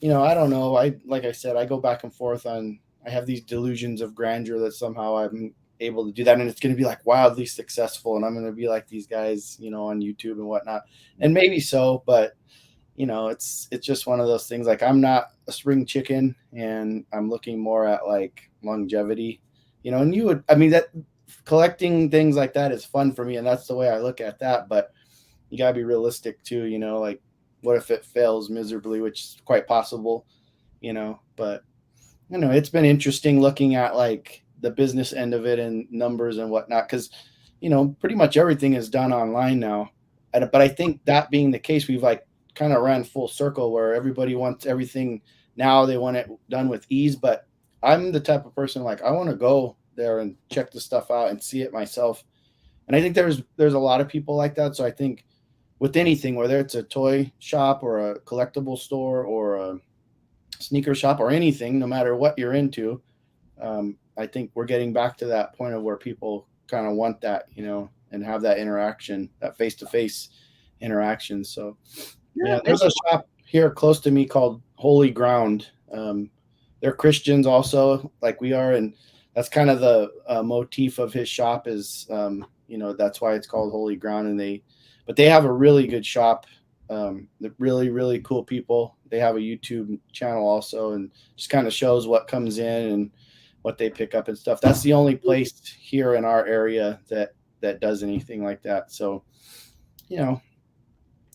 I don't know. Like I said, I go back and forth on. I have these delusions of grandeur that somehow I'm able to do that, and it's going to be like wildly successful, and I'm going to be like these guys, on YouTube and whatnot, and maybe so, but it's just one of those things. Like I'm not a spring chicken, and I'm looking more at like longevity, and I mean, that collecting things like that is fun for me, and that's the way I look at that. But you gotta be realistic too, like what if it fails miserably, which is quite possible, but it's been interesting looking at like the business end of it and numbers and whatnot, because pretty much everything is done online now. But I think that being the case, we've like kind of ran full circle where everybody wants everything now, they want it done with ease. But I'm the type of person, like, I want to go there and check the stuff out and see it myself. And I think there's a lot of people like that. So I think with anything, whether it's a toy shop or a collectible store or a sneaker shop or anything, no matter what you're into, I think we're getting back to that point of where people kind of want that, and have that interaction, that face to face interaction. So Yeah, yeah, there's a shop here close to me called Holy Ground. They're Christians also, like we are, and that's kind of the motif of his shop is, that's why it's called Holy Ground. But they have a really good shop. They're really, really cool people. They have a YouTube channel also, and just kind of shows what comes in and what they pick up and stuff. That's the only place here in our area that does anything like that. So,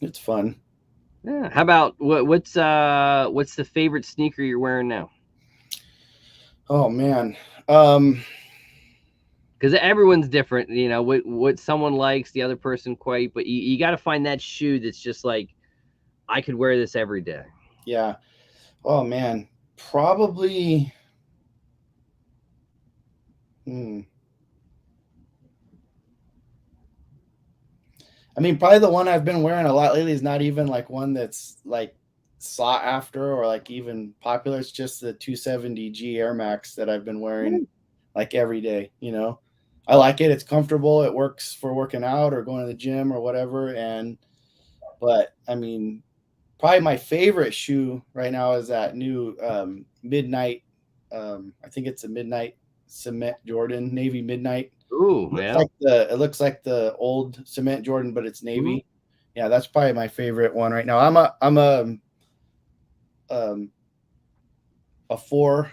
it's fun. yeah. How about what's the favorite sneaker you're wearing now? Oh man. Because everyone's different, what someone likes, the other person quite. But you got to find that shoe that's just like I could wear this every day. Yeah. Oh man. Probably. Hmm. I mean, probably the one I've been wearing a lot lately is not even like one that's like sought after or like even popular. It's just the 270G Air Max that I've been wearing like every day. I like it. It's comfortable. It works for working out or going to the gym or whatever. But I mean, probably my favorite shoe right now is that new Midnight. I think it's a Midnight Cement Jordan Navy Midnight. Ooh, yeah. It looks like the old cement Jordan, but it's navy. Yeah, that's probably my favorite one right now. Um, a four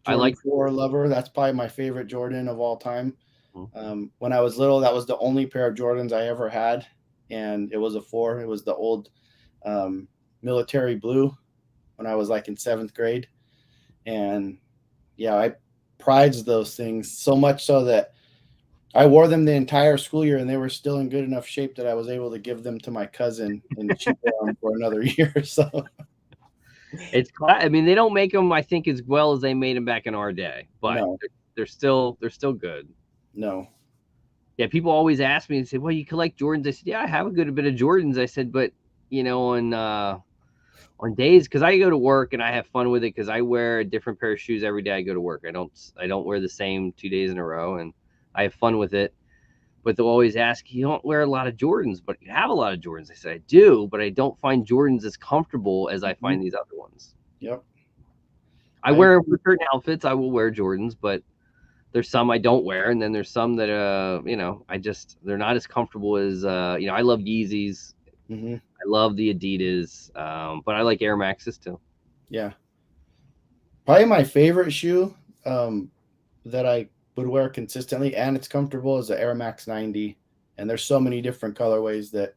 I Jordan like 4 lover. That's probably my favorite Jordan of all time. When I was little, that was the only pair of Jordans I ever had, and it was a 4. It was the old military blue when I was like in 7th grade. And yeah, I prized those things so much so that I wore them the entire school year, and they were still in good enough shape that I was able to give them to my cousin, and she wore them for another year. So I mean, they don't make them, I think, as well as they made them back in our day, but no, they're still good. no. Yeah, people always ask me and say, "Well, you collect Jordans?" I said, "Yeah, I have a good bit of Jordans." I said, "But on days, because I go to work and I have fun with it, because I wear a different pair of shoes every day I go to work. I don't wear the same 2 days in a row, and I have fun with it." But they'll always ask, "You don't wear a lot of Jordans, but you have a lot of Jordans." I said, "I do, but I don't find Jordans as comfortable as I find these other ones." Yep. I wear for certain outfits, I will wear Jordans, but there's some I don't wear, and then there's some that they're not as comfortable as I love Yeezys. I love the Adidas, but I like Air Maxes too. Yeah. Probably my favorite shoe that I would wear consistently and it's comfortable is the Air Max 90. And there's so many different colorways that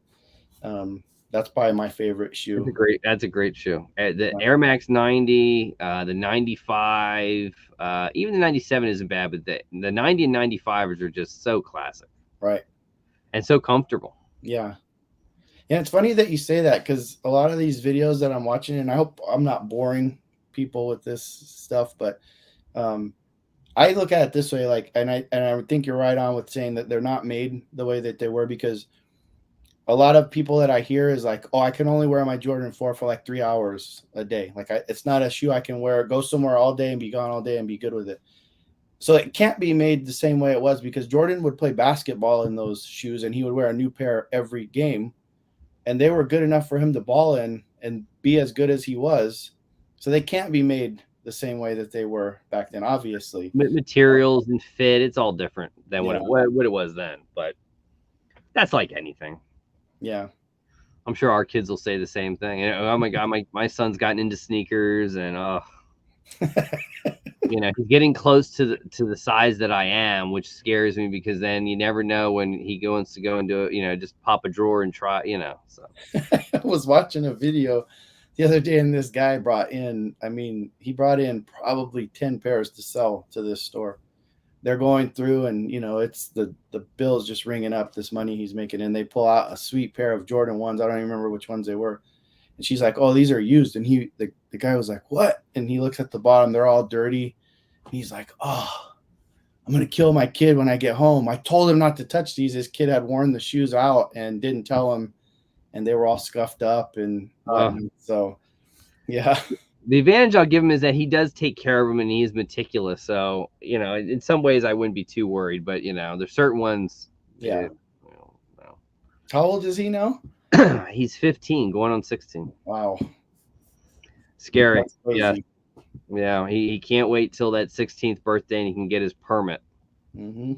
that's probably my favorite shoe. That's a great shoe. The Yeah. Air Max 90, the 95, even the 97 isn't bad, but the 90 and 95s are just so classic. Right. And so comfortable. Yeah. And it's funny that you say that because a lot of these videos that I'm watching, and I hope I'm not boring people with this stuff, but I look at it this way, like, and I think you're right on with saying that they're not made the way that they were, because a lot of people that I hear is like, oh, I can only wear my Jordan 4 for like 3 hours a day. Like it's not a shoe I can wear, go somewhere all day and be gone all day and be good with it. So it can't be made the same way it was, because Jordan would play basketball in those shoes and he would wear a new pair every game. And they were good enough for him to ball in and be as good as he was. So they can't be made the same way that they were back then, obviously. Materials and fit, it's all different than Yeah. what it was then. But that's like anything. Yeah. I'm sure our kids will say the same thing. Oh my God, my son's gotten into sneakers, and he's getting close to the size that I am, which scares me, because then you never know when he wants to go and do it, just pop a drawer and try, so. I was watching a video the other day, and this guy brought in probably 10 pairs to sell to this store. They're going through, and it's the bill's just ringing up, this money he's making, and they pull out a sweet pair of Jordan 1s. I don't even remember which ones they were. And she's like, "Oh, these are used." And the guy was like, "What?" And he looks at the bottom, they're all dirty. He's like, "Oh, I'm going to kill my kid when I get home. I told him not to touch these." His kid had worn the shoes out and didn't tell him, and they were all scuffed up and whatnot. So, yeah. The advantage I'll give him is that he does take care of them and he is meticulous. So, in some ways I wouldn't be too worried, but there's certain ones. Yeah. No. How old is he now? He's 15, going on 16. Wow. Scary. Yeah. Yeah. He can't wait till that 16th birthday and he can get his permit. Mm-hmm.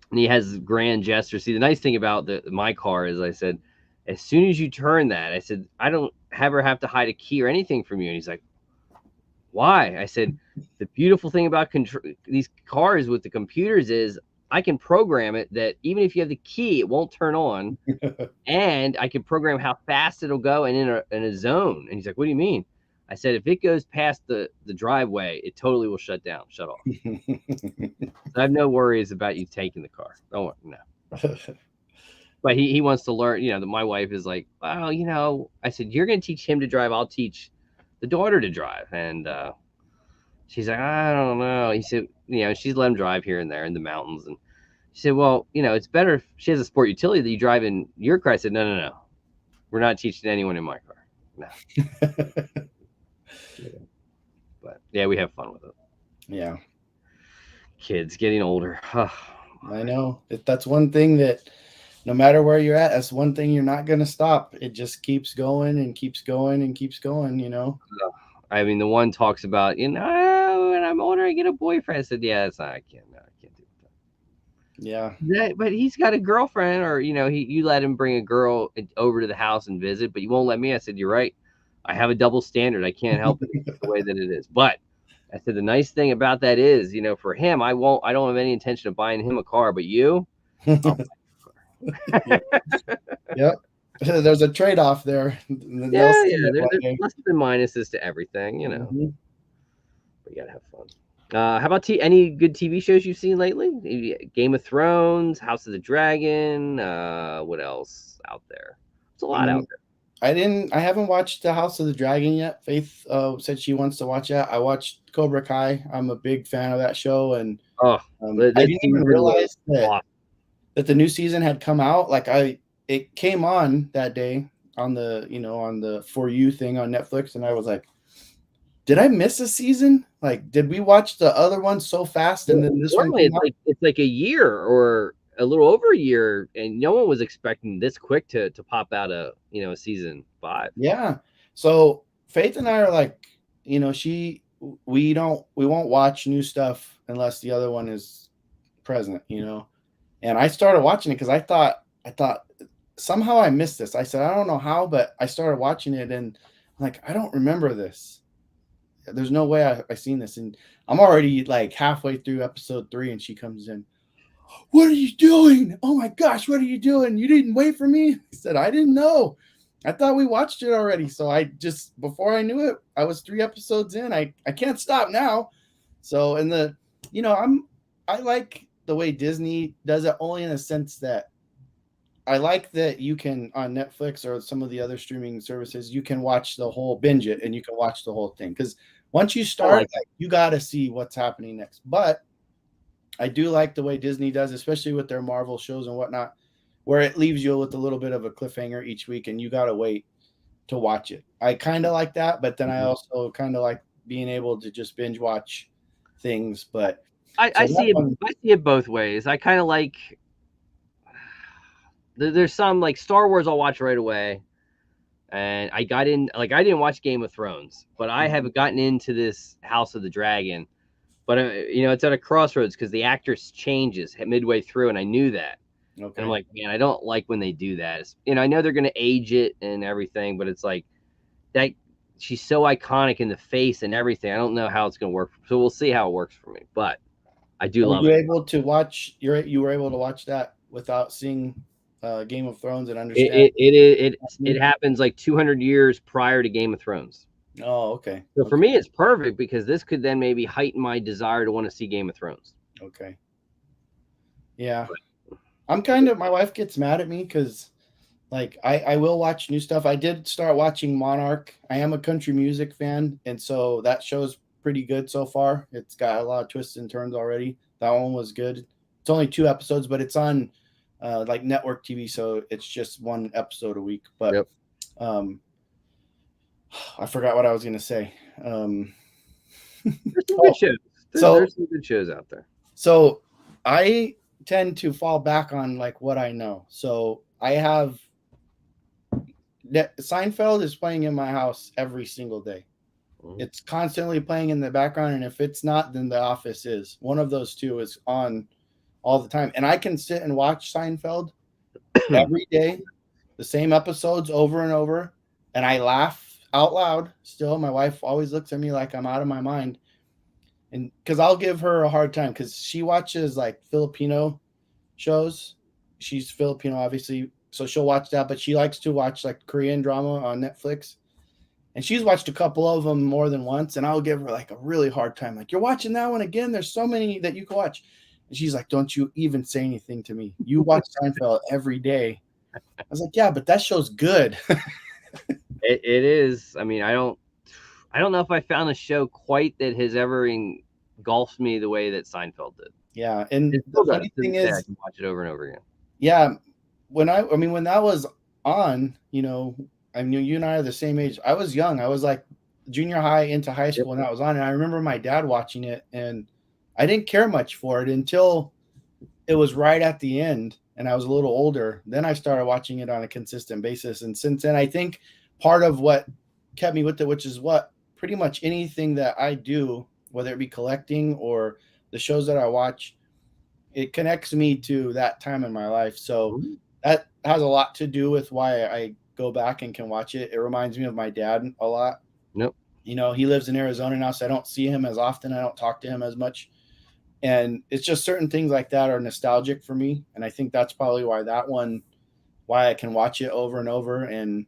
And he has grand gestures. See, the nice thing about my car is, I said, as soon as you turn that, I said, I don't ever have to hide a key or anything from you. And he's like, why? I said, the beautiful thing about these cars with the computers is I can program it that even if you have the key, it won't turn on. And I can program how fast it'll go and in a zone. And he's like, what do you mean? I said, if it goes past the driveway, it totally will shut off. So I have no worries about you taking the car. Oh, no. But he wants to learn, that my wife is like, well, I said, you're going to teach him to drive. I'll teach the daughter to drive. And she's like, I don't know. He said, she's let him drive here and there in the mountains. And she said, well, it's better if she has a sport utility that you drive in your car. I said, no. We're not teaching anyone in my car. No. But yeah, we have fun with it. Yeah. Kids getting older. I know. That's one thing that no matter where you're at, that's one thing you're not going to stop. It just keeps going and keeps going and keeps going, I mean, the one talks about, when I'm older, I get a boyfriend. I said, yeah, I can't do that. Yeah. But he's got a girlfriend, or you let him bring a girl over to the house and visit, but you won't let me. I said, you're right. I have a double standard. I can't help it. It's the way that it is. But I said the nice thing about that is, for him, I don't have any intention of buying him a car, but you, I'll buy you Yeah. a car. Yep. There's a trade-off there. They'll Yeah, see yeah. it one There's day. pluses and minuses to everything, Mhm. but you gotta have fun. How about any good TV shows you've seen lately? Maybe Game of Thrones, House of the Dragon. What else out there? There's a lot out there. I haven't watched the House of the Dragon yet. Faith said she wants to watch that. I watched Cobra Kai. I'm a big fan of that show, and Oh, I that didn't even season was realize that awesome. the new season had come out. Like it came on that day on the on the For You thing on Netflix, and I was like, did I miss a season? Like, did we watch the other one so fast and Well, then this one normally came out? it's like a year or a little over a year, and no one was expecting this quick to pop out a season 5. Yeah. So Faith and I are like, we won't watch new stuff unless the other one is present. And I started watching it because I thought somehow I missed this. I said, I don't know how, but I started watching it and I'm like, I don't remember this. There's no way I seen this. And I'm already like halfway through episode 3 and she comes in. What are you doing? Oh my gosh, what are you doing? You didn't wait for me? I said, I didn't know. I thought we watched it already. So I just, before I knew it, I was 3 episodes in. I can't stop now. So, and I like the way Disney does it only in the sense that I like that you can on Netflix or some of the other streaming services, you can watch the whole binge it and you can watch the whole thing. Because once you I start, like it. you got to see what's happening next. But I do like the way Disney does, especially with their Marvel shows and whatnot, where it leaves you with a little bit of a cliffhanger each week and you got to wait to watch it. I kind of like that, but then I Mhm. also kind of like being able to just binge watch things. But I, so I that see it. one, I see it both ways. I kind of like. There's some like Star Wars I'll watch right away, and I got in like I didn't watch Game of Thrones, but I have gotten into this House of the Dragon. But it's at a crossroads because the actress changes midway through, and I knew that. And I'm okay. like, man, I don't like when they do that. I know they're gonna age it and everything, but it's like that. She's so iconic in the face and everything. I don't know how it's gonna work. So we'll see how it works for me. But I do Were love you it. able to watch? You were able to watch that without seeing Game of Thrones and It understand? it it it happens like 200 years prior to Game of Thrones. Oh, okay, So for okay, me, it's perfect because this could then maybe heighten my desire to want to see Game of Thrones. okay. Yeah, But I'm kind of. My wife gets mad at me because like I will watch new stuff. I did start watching Monarch. I am a country music fan, and so that show's pretty good so far. It's got a lot of twists and turns already. That one was good. It's only 2 episodes, but it's on like network TV, so it's just one episode a week. But yep, um, I forgot what I was gonna say. Um, there's some good oh, shows. so There's some good shows out there. so I tend to fall back on like what I know. So I have Seinfeld is playing in my house every single day. Mhm. It's constantly playing in the background, and if it's not, then The Office is. One of those two is on all the time, and I can sit and watch Seinfeld every day, the same episodes over and over, and I laugh out loud. Still, my wife always looks at me like I'm out of my mind, and because I'll give her a hard time because she watches like Filipino shows. She's Filipino, obviously, so she'll watch that, but she likes to watch like Korean drama on Netflix. And she's watched a couple of them more than once, and I'll give her like a really hard time. Like, you're watching that one again? There's so many that you can watch. And she's like, don't you even say anything to me. You watch Seinfeld every day. I was like, yeah, but that show's good. It is. I mean, I don't know if I found a show quite that has ever engulfed me the way that Seinfeld did. Yeah. And It the still does funny to thing this day. I is, can watch it over and over again. yeah, when that was on, I knew you and I are the same age. I was young. I was like junior high into high Yep. school when that was on. And I remember my dad watching it, and I didn't care much for it until it was right at the end and I was a little older. Then I started watching it on a consistent basis. And since then, I think part of what kept me with it, which is what pretty much anything that I do, whether it be collecting or the shows that I watch, it connects me to that time in my life. So Mhm. that has a lot to do with why I go back and can watch it. It reminds me of my dad a lot. Nope. He lives in Arizona now, so I don't see him as often. I don't talk to him as much. And it's just certain things like that are nostalgic for me. And I think that's probably why I can watch it over and over. And,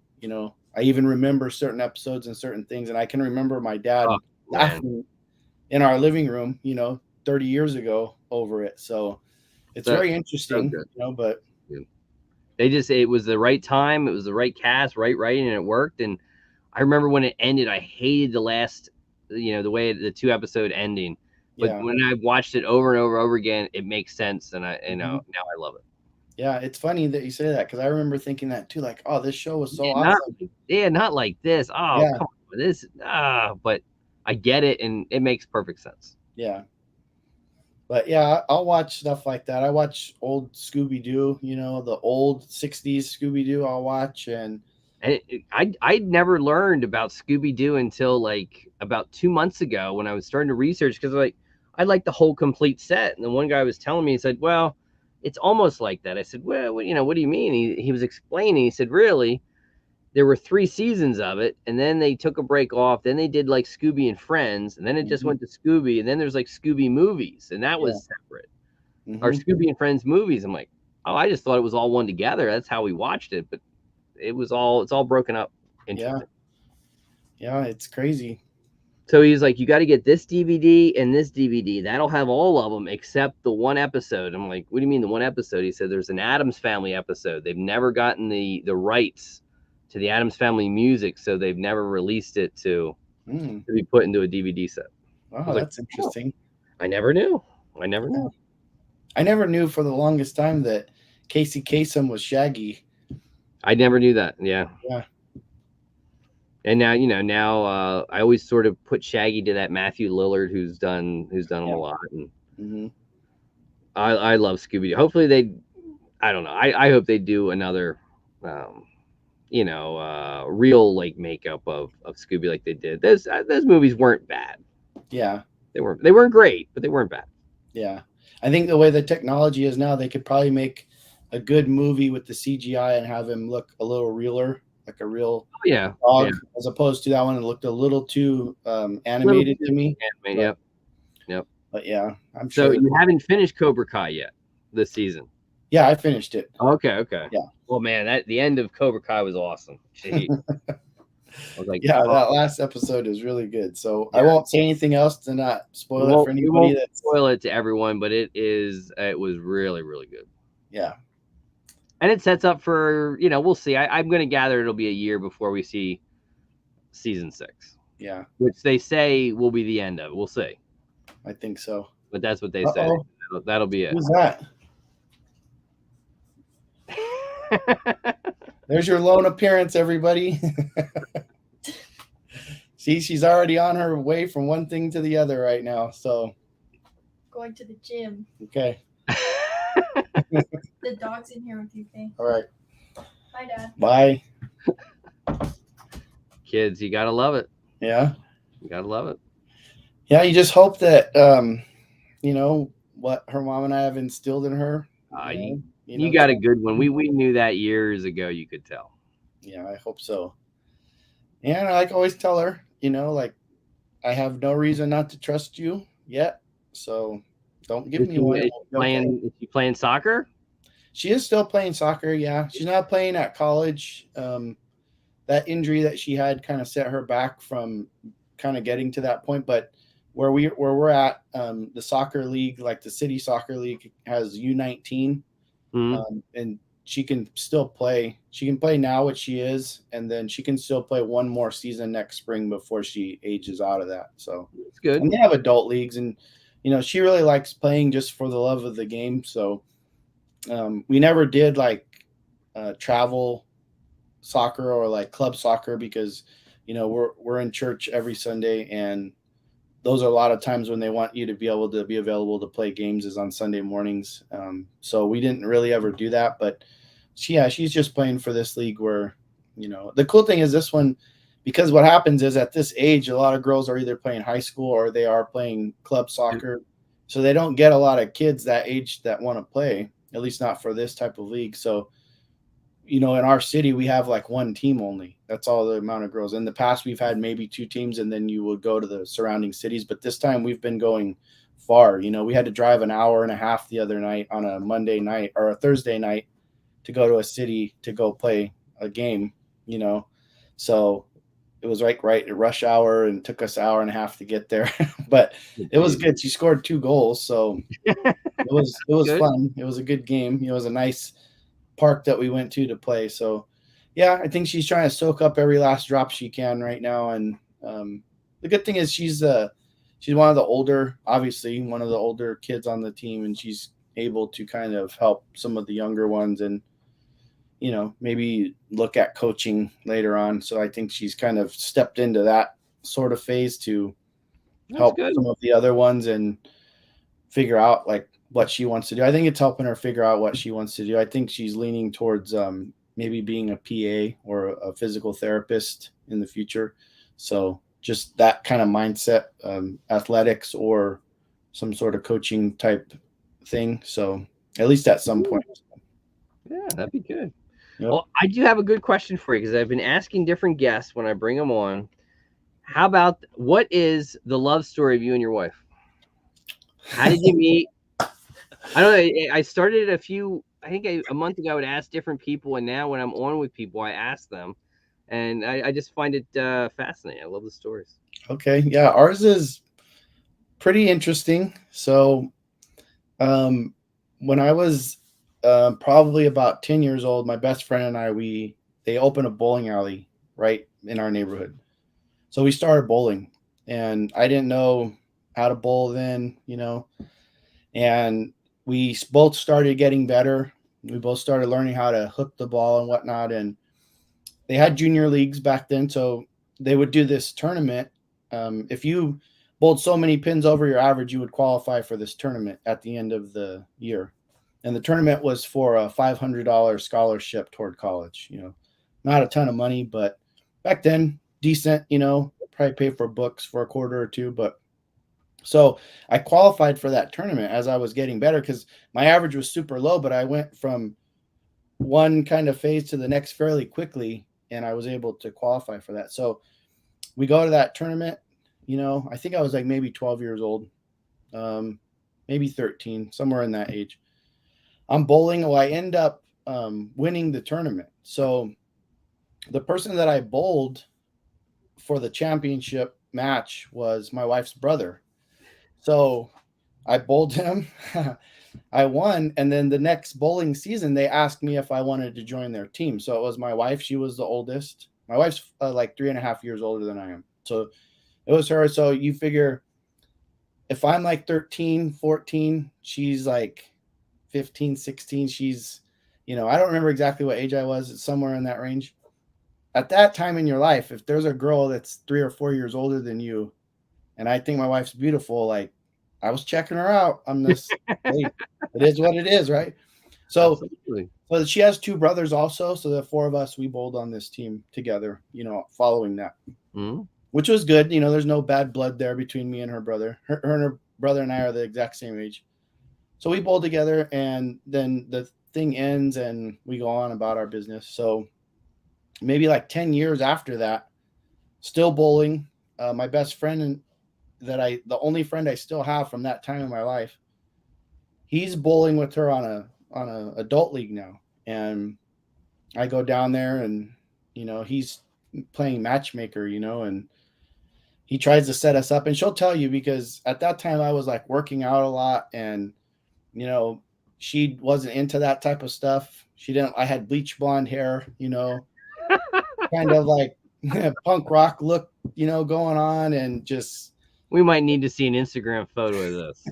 I even remember certain episodes and certain things. And I can remember my Oh dad man, laughing in our living room, 30 years ago over it. So it's so very so interesting, good. but Yeah. It was the right time, it was the right cast, right writing, and it worked. And I remember when it ended, I hated the last, the way the 2 episode ending. But yeah. when I watched it over and over and over again, it makes sense, and Hmm. now I love it. Yeah. It's funny that you say that because I remember thinking that too. Like, oh, this show was so Yeah, not awesome. not like this. Oh, Yeah. come on, this but I get it, and it makes perfect sense. Yeah. But yeah, I'll watch stuff like that. I watch old Scooby Doo, the old 60s Scooby Doo I'll watch. And And I'd never learned about Scooby Doo until like about 2 months ago when I was starting to research, because like I like the whole complete set. And the one guy was telling me, he said, "Well, it's almost like that." I said, "Well, what do you mean?" He was explaining. He said, "Really, there were 3 seasons of it, and then they took a break off. Then they did like Scooby and Friends, and then it just mhm, went to Scooby, and then there's like Scooby movies, and that yeah. was separate, or Hmm. Scooby and Friends movies." I'm like, "Oh, I just thought it was all one together. That's how we watched it, but it's all broken up." Yeah. Interesting. Yeah. It's crazy. So he's like, "You got to get this DVD and this DVD. That'll have all of them except the one episode." I'm like, "What do you mean the one episode?" He said, "There's an Addams Family episode. They've never gotten the rights to the Addams Family music, so they've never released it Mm. to be put into a DVD set." I Wow, was like, that's "Oh, interesting. I never knew. I never knew." I never knew for the longest time that Casey Kasem was Shaggy. I never knew that. Yeah. Yeah. And now, I always sort of put Shaggy to that Matthew Lillard who's done them Yeah. a lot. And Hmm. I love Scooby Doo. Hopefully they, I don't know. I hope they do another, um, real like makeup of Scooby like they did. Those movies weren't bad. Yeah. They weren't great, but they weren't bad. Yeah. I think the way the technology is now, they could probably make a good movie with the CGI and have him look a little realer, like a real Oh, yeah, yeah, dog, as opposed to that one that looked a little too little animated too to me. anime. But Yep, yep. but yeah, I'm So sure. you haven't finished Cobra Kai yet this season? Yeah, I finished it. Okay, okay. Yeah. Well, man, that the end of Cobra Kai was awesome. Gee, I was like, Yeah, oh that last episode is really good. So I yeah. won't say anything else to not We spoil it won't for we anybody won't that's spoil it to everyone, but it was really, really good. yeah. And it sets up for, we'll see. I'm gonna gather it'll be a year before we see season 6, Yeah, which they say will be the end of it. We'll see. I think so. But that's what they say. Uh-oh. That'll be it. Who's that? There's your lone appearance, everybody. See, she's already on her way from one thing to the other right now. So, Going to the gym. okay. The dog's in here with you, Faye. All right. Bye, Dad. Bye. Kids, you gotta love it. Yeah. You gotta love it. Yeah, you just hope that what her mom and I have instilled in her. You got a good one. We knew that years ago. You could tell. Yeah, I hope so. And I always tell her, like, I have no reason not to trust you yet. So don't give me one. Is she playing soccer? She is still playing soccer. Yeah, she's not playing at college. That injury that she had kind of set her back from kind of getting to that point. But where we're at, the soccer league, like the city soccer league, has U19, and she can still play. She can play now, which she is, and then she can still play one more season next spring before she ages out of that. So it's good. And they have adult leagues, and she really likes playing just for the love of the game. So we never did like travel soccer or like club soccer because we're in church every Sunday, and those are a lot of times when they want you to be able to be available to play games is on Sunday mornings. So we didn't really ever do that, but she's just playing for this league where, the cool thing is this one, because what happens is at this age, a lot of girls are either playing high school or they are playing club soccer. So they don't get a lot of kids that age that want to play, at least not for this type of league. So, in our city, we have like one team only. That's all the amount of girls. In the past, we've had maybe two teams, and then you would go to the surrounding cities. But this time we've been going far. We had to drive an hour and a half the other night on a Monday night or a Thursday night to go to a city to go play a game, So it was right at rush hour and took us an hour and a half to get there. But it was good. She scored 2 goals, so it was fun. It was a good game. It was a nice park that we went to play. So yeah, I think she's trying to soak up every last drop she can right now. And the good thing is she's one of the older kids on the team, and she's able to kind of help some of the younger ones and maybe look at coaching later on. So I think she's kind of stepped into that sort of phase to help some of the other ones and figure out like what she wants to do. I think it's helping her figure out what she wants to do. I think she's leaning towards maybe being a PA or a physical therapist in the future. So just that kind of mindset, athletics or some sort of coaching type thing. So at least at some point. Yeah, that'd be good. Yep. Well, I do have a good question for you because I've been asking different guests when I bring them on. How about what is the love story of you and your wife? How did you meet? I don't know. I started a month ago. I would ask different people, and now when I'm on with people, I ask them, and I just find it fascinating. I love the stories. Okay, yeah, ours is pretty interesting. So, when I was probably about 10 years old, my best friend and I, they opened a bowling alley right in our neighborhood. So we started bowling, and I didn't know how to bowl then, and we both started getting better. We both started learning how to hook the ball and whatnot. And they had junior leagues back then. So they would do this tournament. If you bowled so many pins over your average, you would qualify for this tournament at the end of the year. And the tournament was for a $500 scholarship toward college. Not a ton of money, but back then, decent, probably pay for books for a quarter or two. But so I qualified for that tournament as I was getting better because my average was super low, but I went from one kind of phase to the next fairly quickly, and I was able to qualify for that. So we go to that tournament. I think I was like maybe 12 years old, maybe 13, somewhere in that age. I'm bowling. Well, I end up winning the tournament. So the person that I bowled for the championship match was my wife's brother. So I bowled him. I won. And then the next bowling season, they asked me if I wanted to join their team. So it was my wife. She was the oldest. My wife's like 3.5 years older than I am. So it was her. So you figure if I'm like 13, 14, she's like 15, 16. She's, I don't remember exactly what age I was. It's somewhere in that range. At that time in your life, if there's a girl that's 3 or 4 years older than you, and I think my wife's beautiful, like I was checking her out on this. Hey, it is what it is, right? So she has 2 brothers also. So the 4 of us, we bowled on this team together, following that, which was good. There's no bad blood there between me and her brother. Her and her brother and I are the exact same age. So we bowled together, and then the thing ends and we go on about our business. So maybe like 10 years after that, still bowling. My best friend the only friend I still have from that time in my life, he's bowling with her on a adult league now. And I go down there and, he's playing matchmaker, and he tries to set us up, and she'll tell you, because at that time I was like working out a lot, and, she wasn't into that type of stuff. I had bleach blonde hair, kind of like punk rock look, going on, and just, we might need to see an Instagram photo of this.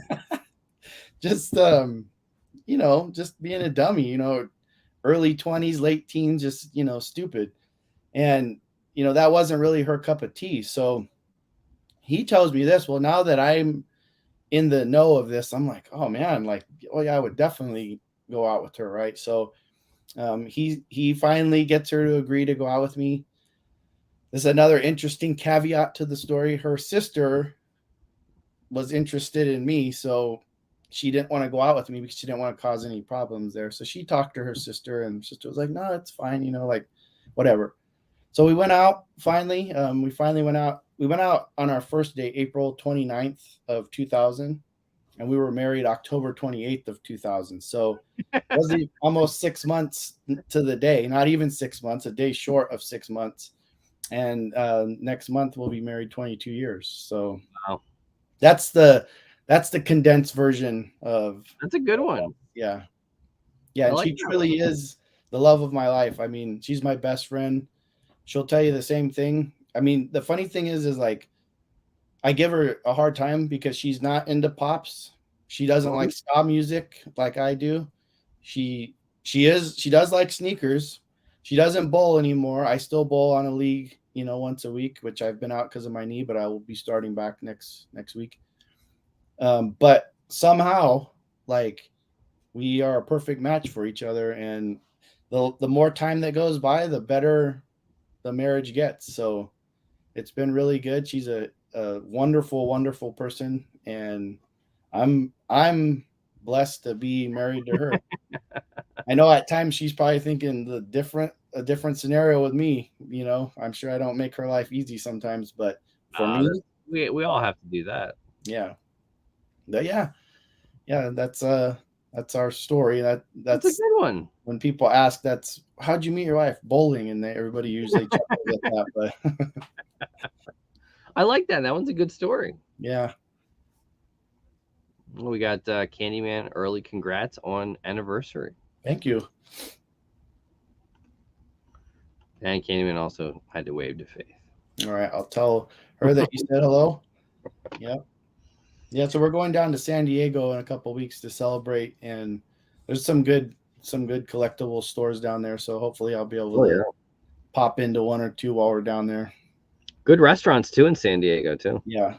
Just, just being a dummy, early 20s, late teens, just, stupid. And, that wasn't really her cup of tea. So he tells me this. Well, now that I'm in the know of this, I'm like, oh man, like, oh yeah, I would definitely go out with her. Right. So he finally gets her to agree to go out with me. There's another interesting caveat to the story. Her sister was interested in me. So she didn't want to go out with me because she didn't want to cause any problems there. So she talked to her sister, and sister was like, no, it's fine, like whatever. So we went out finally. We finally went out. We went out on our first day, April 29th of 2000, and we were married October 28th of 2000. So it was almost 6 months to the day, not even 6 months, a day short of 6 months. And next month we'll be married 22 years. So Wow. that's the condensed version of. That's a good one. Yeah. And like she that truly is the love of my life. I mean, she's my best friend. She'll tell you the same thing. I mean, the funny thing is like I give her a hard time because she's not into pops. She doesn't like ska music like I do. She does like sneakers. She doesn't bowl anymore. I still bowl on a league, once a week, which I've been out because of my knee, but I will be starting back next week. But somehow, like, we are a perfect match for each other, and the more time that goes by, the better the marriage gets. So it's been really good. She's a wonderful, wonderful person, and I'm blessed to be married to her. I know at times she's probably thinking a different scenario with me. I'm sure I don't make her life easy sometimes, but for me, we all have to do that. yeah. But yeah, that's our story. That's a good one. When people ask, that's how'd you meet your wife? Bowling, and everybody usually chuckles at that. But I like that. That one's a good story. Yeah. We got Candyman early congrats on anniversary. Thank you. And Candyman also had to wave to Faith. All right, I'll tell her that you said hello. Yep. Yeah, so we're going down to San Diego in a couple of weeks to celebrate, and there's some good collectible stores down there. So hopefully I'll be able to pop into one or two while we're down there. Good restaurants too in San Diego too. Yeah.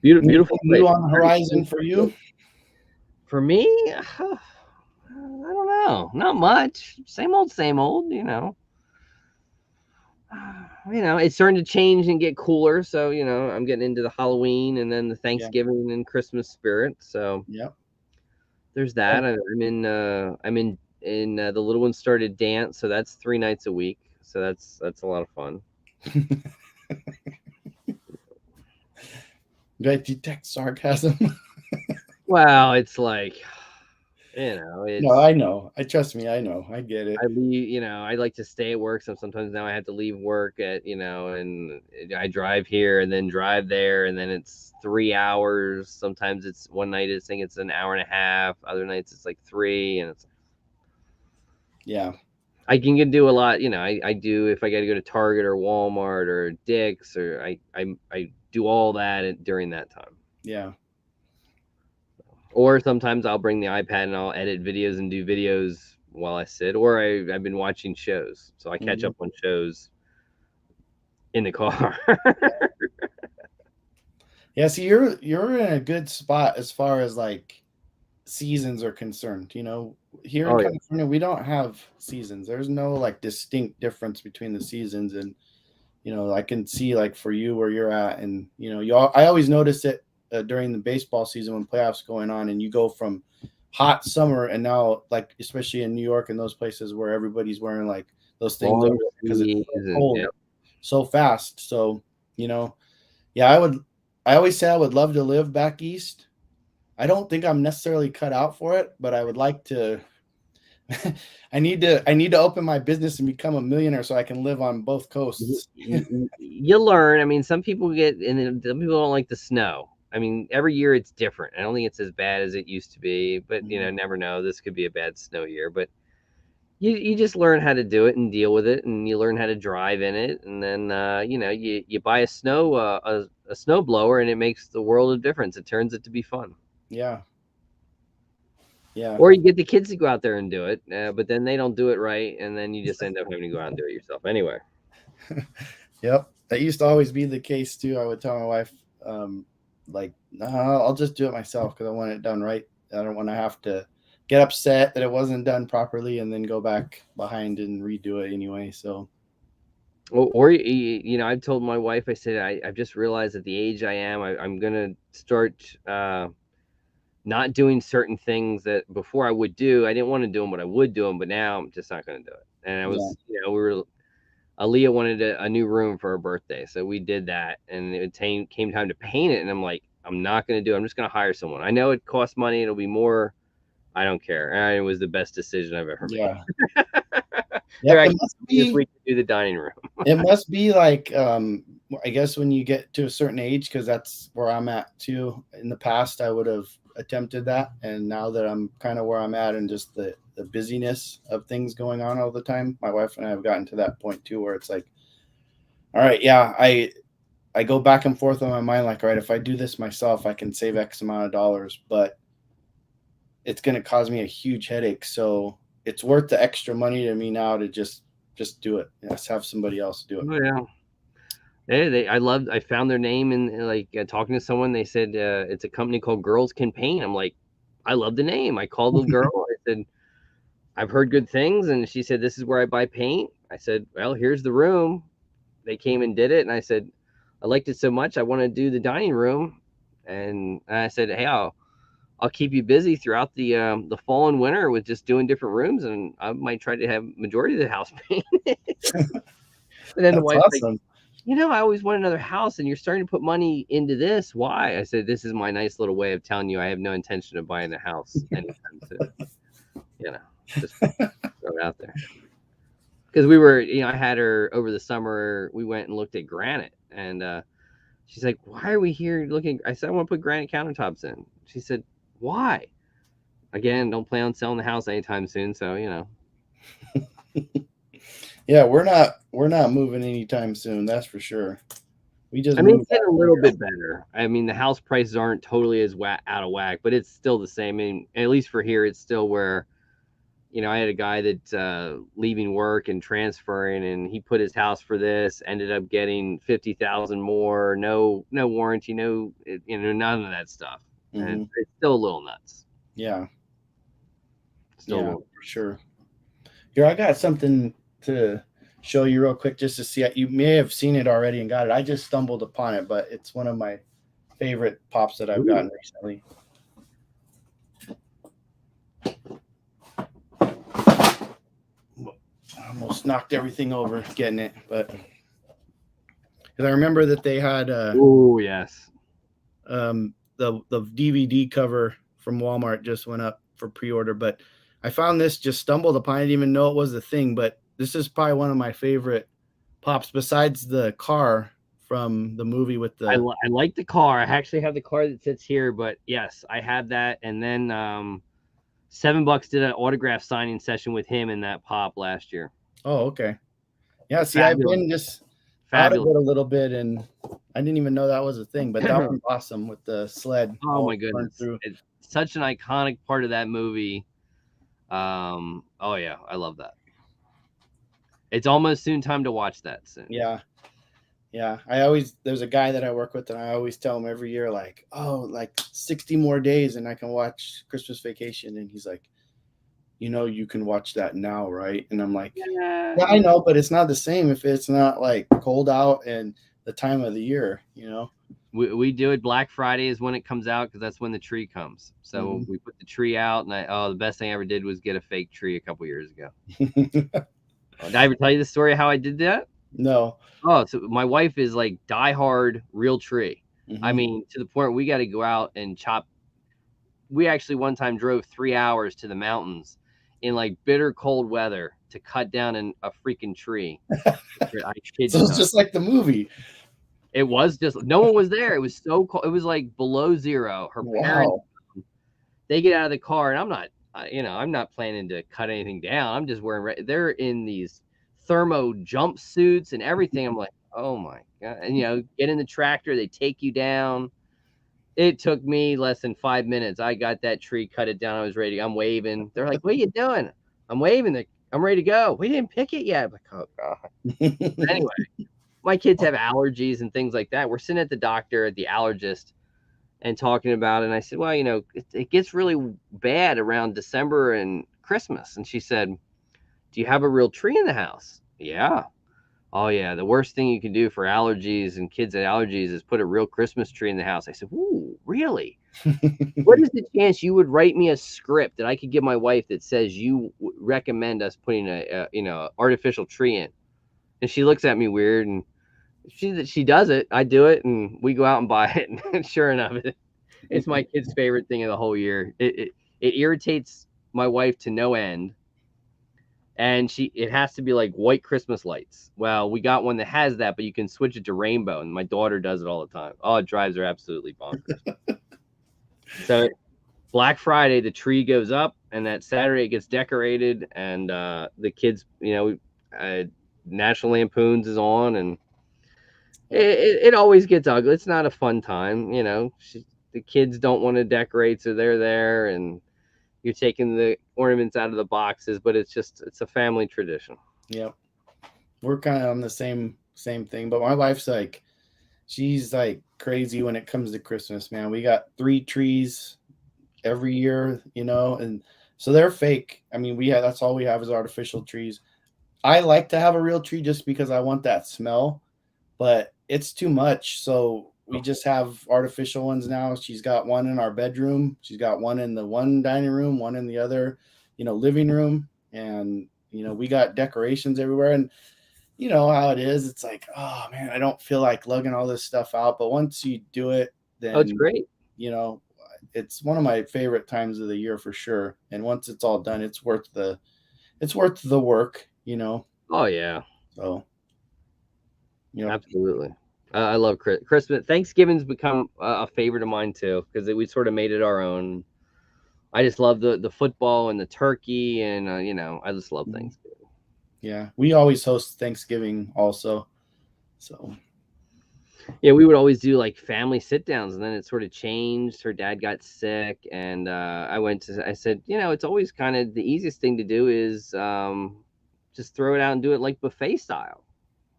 Beautiful place. New on the horizon for you? For me, I don't know. Not much. Same old, it's starting to change and get cooler. So, I'm getting into the Halloween and then the Thanksgiving and Christmas spirit. So there's that. I'm in the little one started dance. So that's 3 nights a week. So that's a lot of fun. Do I detect sarcasm? Well, it's like, it's, no, I know. Trust me, I know. I get it. I leave, I like to stay at work. So sometimes now I have to leave work at, and I drive here and then drive there. And then it's 3 hours. Sometimes it's one night it's an hour and a half. Other nights it's like 3. And it's, I can do a lot. I do, if I got to go to Target or Walmart or Dick's, or I do all that during that time. Yeah. Or sometimes I'll bring the iPad and I'll edit videos and do videos while I sit. Or I've been watching shows, so I catch up on shows in the car. Yeah, see, you're in a good spot as far as like seasons are concerned. Here in California, we don't have seasons. There's no like distinct difference between the seasons, and I can see like for you where you're at, and I always notice it during the baseball season when playoffs going on, and you go from hot summer and now like especially in New York and those places where everybody's wearing like those things over because it's so cold so fast. So I always say I would love to live back east. I don't think I'm necessarily cut out for it, but I would like to. I need to open my business and become a millionaire so I can live on both coasts. You learn. I mean, some people some people don't like the snow. I mean, every year it's different. I don't think it's as bad as it used to be, but never know. This could be a bad snow year, but you just learn how to do it and deal with it, and you learn how to drive in it, and then you buy a snow blower, and it makes the world of difference. It turns it to be fun. Yeah. Or you get the kids to go out there and do it, but then they don't do it right, and then you just end up having to go out and do it yourself anyway. Yep, that used to always be the case too. I would tell my wife, no, I'll just do it myself because I want it done right. I don't want to have to get upset that it wasn't done properly and then go back behind and redo it anyway. So Or you know, I've told my wife, I said, I've just realized at the age I am, I'm gonna start not doing certain things that before I would do. I didn't want to do them, but I would do them. But now I'm just not gonna do it. And I Yeah. was, you know, we were. Aaliyah wanted a new room for her birthday, so we did that. And it came time to paint it, and I'm like, I'm not gonna do it. I'm just gonna hire someone. I know it costs money. It'll be more. I don't care. And it was the best decision I've ever made. Yeah. They're Yep. actually this week to do the dining room. It must be like I guess when you get to a certain age, because that's where I'm at too. In the past I would have attempted that, and now that I'm kind of where I'm at and just the busyness of things going on all the time, my wife and I have gotten to that point too where it's like, all right, yeah, I go back and forth on my mind like, all right, if I do this myself I can save X amount of dollars, but it's going to cause me a huge headache, so it's worth the extra money to me now to just do it. Just have somebody else do it. Oh, yeah. I found their name and like talking to someone. They said it's a company called Girls Can Paint. I'm like, I love the name. I called the girl. I said, I've heard good things, and she said, this is where I buy paint. I said, well, here's the room. They came and did it, and I said, I liked it so much I want to do the dining room. And I said, hey, I'll keep you busy throughout the fall and winter with just doing different rooms, and I might try to have majority of the house painted. And then the That's wife's like, awesome. you know, I always want another house, and you're starting to put money into this. Why? I said, this is my nice little way of telling you I have no intention of buying a house anytime soon. You know, just throw it out there. Because we were, you know, I had her over the summer. We went and looked at granite, and she's like, why are we here looking? I said, I want to put granite countertops in. She said, why? Again, don't plan on selling the house anytime soon. So, you know. Yeah, we're not moving anytime soon. That's for sure. We just I mean, moved it's getting a out little here. bit better. I mean, the house prices aren't totally as out of whack, but it's still the same. I mean, at least for here, it's still where, you know, I had a guy that's leaving work and transferring, and he put his house for this, ended up getting 50,000 more, no warranty, no, you know, none of that stuff, and it's still a little nuts. Yeah, Still a yeah, little. for sure. Here, I got something to show you real quick just to see it. You may have seen it already and got it. I just stumbled upon it, but it's one of my favorite pops that I've gotten recently. I almost knocked everything over getting it, but because I remember that they had Oh yes, the DVD cover from Walmart just went up for pre-order, but I found this, just stumbled upon it. I didn't even know it was a thing, but this is probably one of my favorite pops besides the car from the movie with the I like the car. I actually have the car that sits here, but yes, I have that. And then $7 did an autograph signing session with him in that pop last year. Oh, okay. Yeah, see, Fabulous. I've been just Fabulous. out of it a little bit, and I didn't even know that was a thing, but that one's awesome with the sled. Oh my goodness. It's such an iconic part of that movie. Oh yeah, I love that. It's almost soon time to watch that soon. Yeah. Yeah. There's a guy that I work with, and I always tell him every year, like, oh, like 60 more days and I can watch Christmas Vacation. And he's like, you know, you can watch that now, right? And I'm like, yeah, I know, but it's not the same if it's not like cold out and the time of the year, you know? We do it. Black Friday is when it comes out because that's when the tree comes. So we put the tree out, and the best thing I ever did was get a fake tree a couple years ago. Did I ever tell you the story of how I did that? No. Oh, so my wife is like diehard real tree. I mean, to the point where we got to go out and chop. We actually one time drove 3 hours to the mountains in like bitter cold weather to cut down a freaking tree. I kid So you it's not. just like the movie. It was just no one was there. It was so cold. It was like below zero. Her parents, they get out of the car, and I'm not, I'm not planning to cut anything down. I'm just wearing. They're in these thermo jumpsuits and everything. I'm like, oh my god! And get in the tractor. They take you down. It took me less than 5 minutes. I got that tree, cut it down. I was ready. I'm waving. They're like, what are you doing? I'm waving. I'm ready to go. We didn't pick it yet. I'm like, oh god. Anyway. My kids have allergies and things like that. We're sitting at the doctor, at the allergist, and talking about it. And I said, well, it gets really bad around December and Christmas. And she said, do you have a real tree in the house? Yeah. Oh yeah, the worst thing you can do for allergies and kids with allergies is put a real Christmas tree in the house. I said, "Ooh, really? What is the chance you would write me a script that I could give my wife that says you recommend us putting a artificial tree in?" And she looks at me weird, and she does it. I do it, and we go out and buy it. And sure enough, it's my kid's favorite thing of the whole year. It irritates my wife to no end, and it has to be like white Christmas lights. Well, we got one that has that, but you can switch it to rainbow, and my daughter does it all the time. Oh, it drives her absolutely bonkers. So Black Friday, the tree goes up, and that Saturday it gets decorated, and the kids, National Lampoons is on, and it always gets ugly. It's not a fun time, the kids don't want to decorate, so they're there, and you're taking the ornaments out of the boxes, but it's a family tradition. Yep. We're kind of on the same thing, but my wife's like, she's like crazy when it comes to Christmas, man. We got 3 trees every year, and so they're fake. I mean, that's all we have is artificial trees. I like to have a real tree just because I want that smell, but it's too much. So we just have artificial ones now. She's got one in our bedroom. She's got one in the one dining room, one in the other, living room. And, we got decorations everywhere. And you know how it is. It's like, oh man, I don't feel like lugging all this stuff out. But once you do it, then, it's great. It's one of my favorite times of the year for sure. And once it's all done, it's worth the work, Oh yeah. So, absolutely. I love Christmas. Thanksgiving's become a favorite of mine too, because we sort of made it our own. I just love the football and the turkey, and I just love Thanksgiving. Yeah, we always host Thanksgiving also. So yeah, we would always do like family sit downs, and then it sort of changed. Her dad got sick, and I said, it's always kind of the easiest thing to do is just throw it out and do it like buffet style.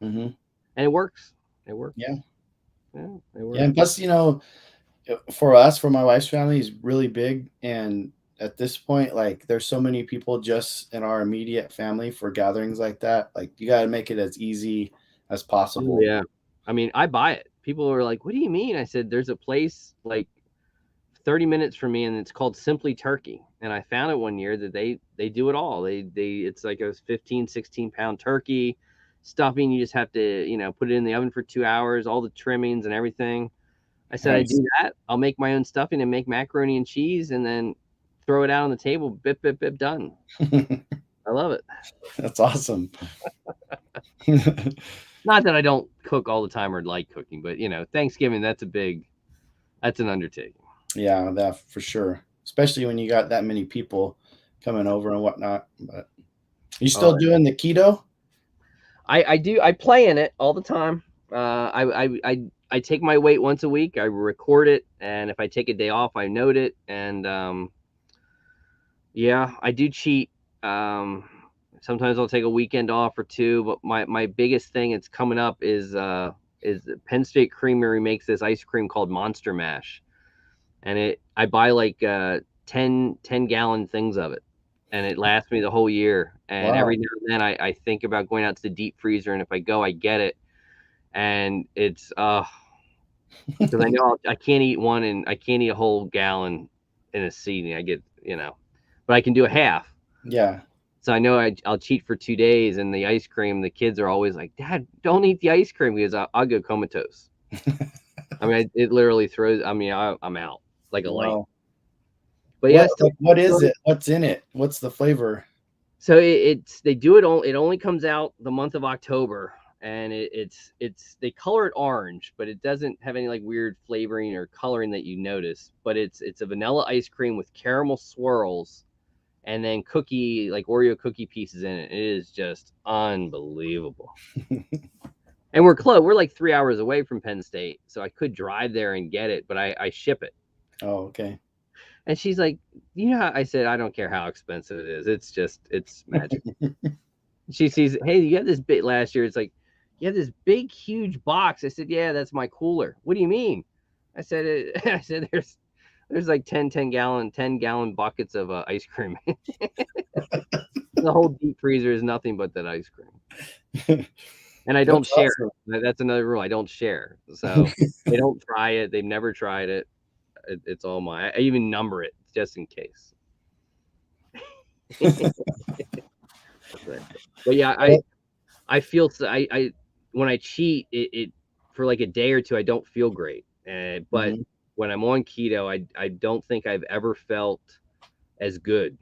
Mm-hmm. And it works. It works. Yeah. Yeah, it works. Yeah, and plus, for my wife's family is really big, and at this point, like, there's so many people just in our immediate family for gatherings like that. Like, you got to make it as easy as possible. Yeah. I mean, I buy it. People are like, "What do you mean?" I said, "There's a place like 30 minutes from me, and it's called Simply Turkey." And I found it one year that they do it all. It's like a 15, 16-pound turkey stuffing. You just have to, put it in the oven for 2 hours, all the trimmings and everything. I said, Nice. I do that. I'll make my own stuffing and make macaroni and cheese, and then throw it out on the table. Bip, bip, bip, done. I love it. That's awesome. Not that I don't cook all the time or like cooking, but Thanksgiving, that's an undertaking. Yeah, that for sure. Especially when you got that many people coming over and whatnot. But you still doing the keto? I do. I play in it all the time. I take my weight once a week. I record it, and if I take a day off, I note it. And yeah, I do cheat. Sometimes I'll take a weekend off or two. But my biggest thing that's coming up is Penn State Creamery makes this ice cream called Monster Mash, and I buy like 10 gallon things of it, and it lasts me the whole year. And Wow. every now and then I think about going out to the deep freezer, and if I go, I get it. And it's because I know I can't eat one, and I can't eat a whole gallon in a seating. I get, but I can do a half. Yeah. So I know I'll cheat for 2 days, and the ice cream, the kids are always like, "Dad, don't eat the ice cream," because I'll go comatose. I mean, it literally throws. I mean, I'm out like a light. But yes, what is it? What's in it? What's the flavor? So they do it. It only comes out the month of October, and they color it orange, but it doesn't have any like weird flavoring or coloring that you notice. But it's a vanilla ice cream with caramel swirls, and then cookie, like Oreo cookie pieces in it. It is just unbelievable. And we're close. We're like 3 hours away from Penn State, so I could drive there and get it, but I ship it. Oh, okay. And she's like, I said, I don't care how expensive it is. It's magic. She sees, hey, you got this bit last year. It's like, you have this big, huge box. I said, yeah, that's my cooler. What do you mean? I said, there's like 10 gallon buckets of ice cream. The whole deep freezer is nothing but that ice cream. And I don't That's share. awesome. That's another rule. I don't share. So they don't try it. They've never tried it. It's all mine. I even number it just in case. But yeah, I feel I when I cheat it for like a day or two I don't feel great. But when I'm on keto, I don't think I've ever felt as good.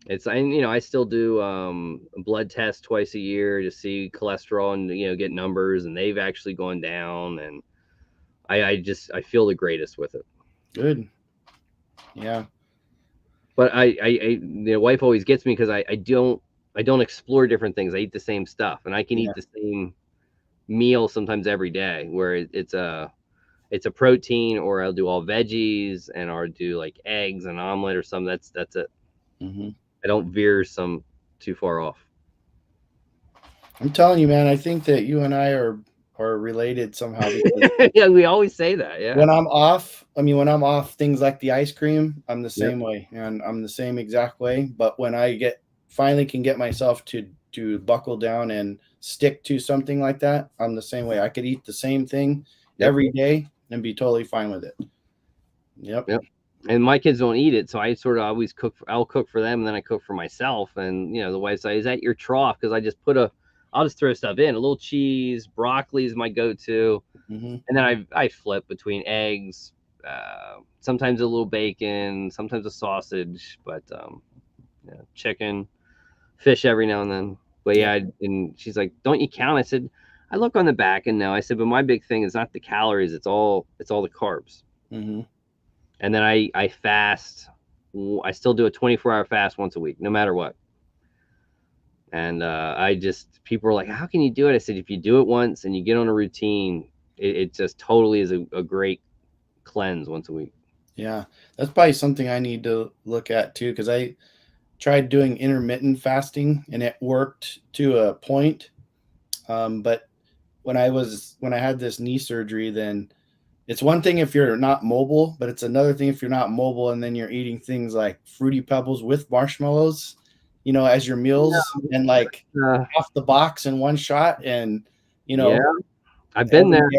It's I still do a blood test twice a year to see cholesterol and get numbers, and they've actually gone down, and I feel the greatest with it. Good. Yeah. But the wife always gets me because I don't explore different things. I eat the same stuff, and I can eat the same meal sometimes every day, where it's a protein, or I'll do all veggies, and I'll do like eggs and omelet or something. That's it. I don't veer too far off. I'm telling you, man, I think that you and I are related somehow. Yeah, we always say that. Yeah. When I'm off things like the ice cream, I'm the same way, and I'm the same exact way. But when I finally can get myself to buckle down and stick to something like that, I'm the same way. I could eat the same thing every day and be totally fine with it. Yep. And my kids don't eat it, so I sort of always cook. I'll cook for them, and then I cook for myself. And the wife says, "Is that your trough?" Because I'll just throw stuff in. A little cheese, broccoli is my go-to, and then I flip between eggs, sometimes a little bacon, sometimes a sausage, but chicken, fish every now and then. But yeah, and she's like, "Don't you count?" I said, "I look on the back and no." I said, "But my big thing is not the calories; it's all the carbs." And then I fast. I still do a 24-hour fast once a week, no matter what. And people are like, "How can you do it?" I said, "If you do it once and you get on a routine, it just totally is a great cleanse once a week." Yeah, that's probably something I need to look at too, because I tried doing intermittent fasting and it worked to a point. But when I had this knee surgery, then it's one thing if you're not mobile, but it's another thing if you're not mobile and then you're eating things like Fruity Pebbles with marshmallows, as your meals, and like off the box in one shot, and I've been there.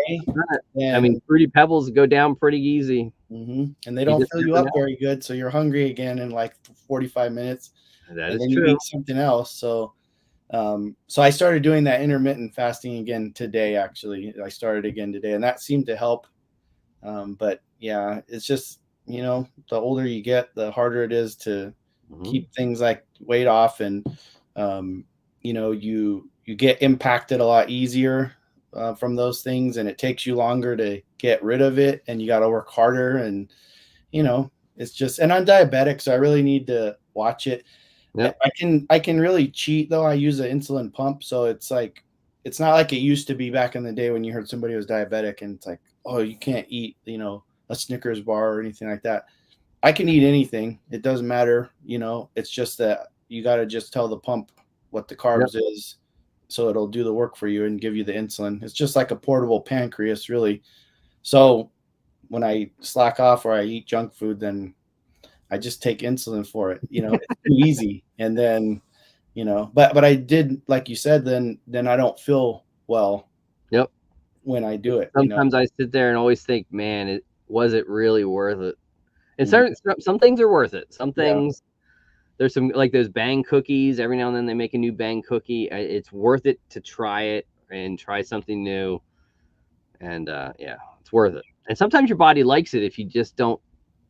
And, I mean, Fruity Pebbles go down pretty easy. And they don't fill you up very good, so you're hungry again in like 45 minutes. That and is then true. You eat something else. So I started doing that intermittent fasting again today. Actually, I started again today, and that seemed to help. But yeah, it's just the older you get, the harder it is to keep things like weight off, and you get impacted a lot easier from those things, and it takes you longer to get rid of it, and you got to work harder, and it's just. And I'm diabetic, so I really need to watch it. Yep. I can really cheat though. I use an insulin pump, so it's not like it used to be back in the day when you heard somebody was diabetic and it's like, oh, you can't eat a Snickers bar or anything like that. I can eat anything. It doesn't matter. It's just that you got to just tell the pump what the carbs is, so it'll do the work for you and give you the insulin. It's just like a portable pancreas, really. So when I slack off or I eat junk food, then I just take insulin for it. It's too easy. And then, but I did, like you said, then I don't feel well. Yep. When I do it. Sometimes I sit there and always think, man, was it really worth it? And some things are worth it. Some things, there's some like those Bang cookies. Every now and then they make a new Bang cookie. It's worth it to try it and try something new. And it's worth it. And sometimes your body likes it if you just don't,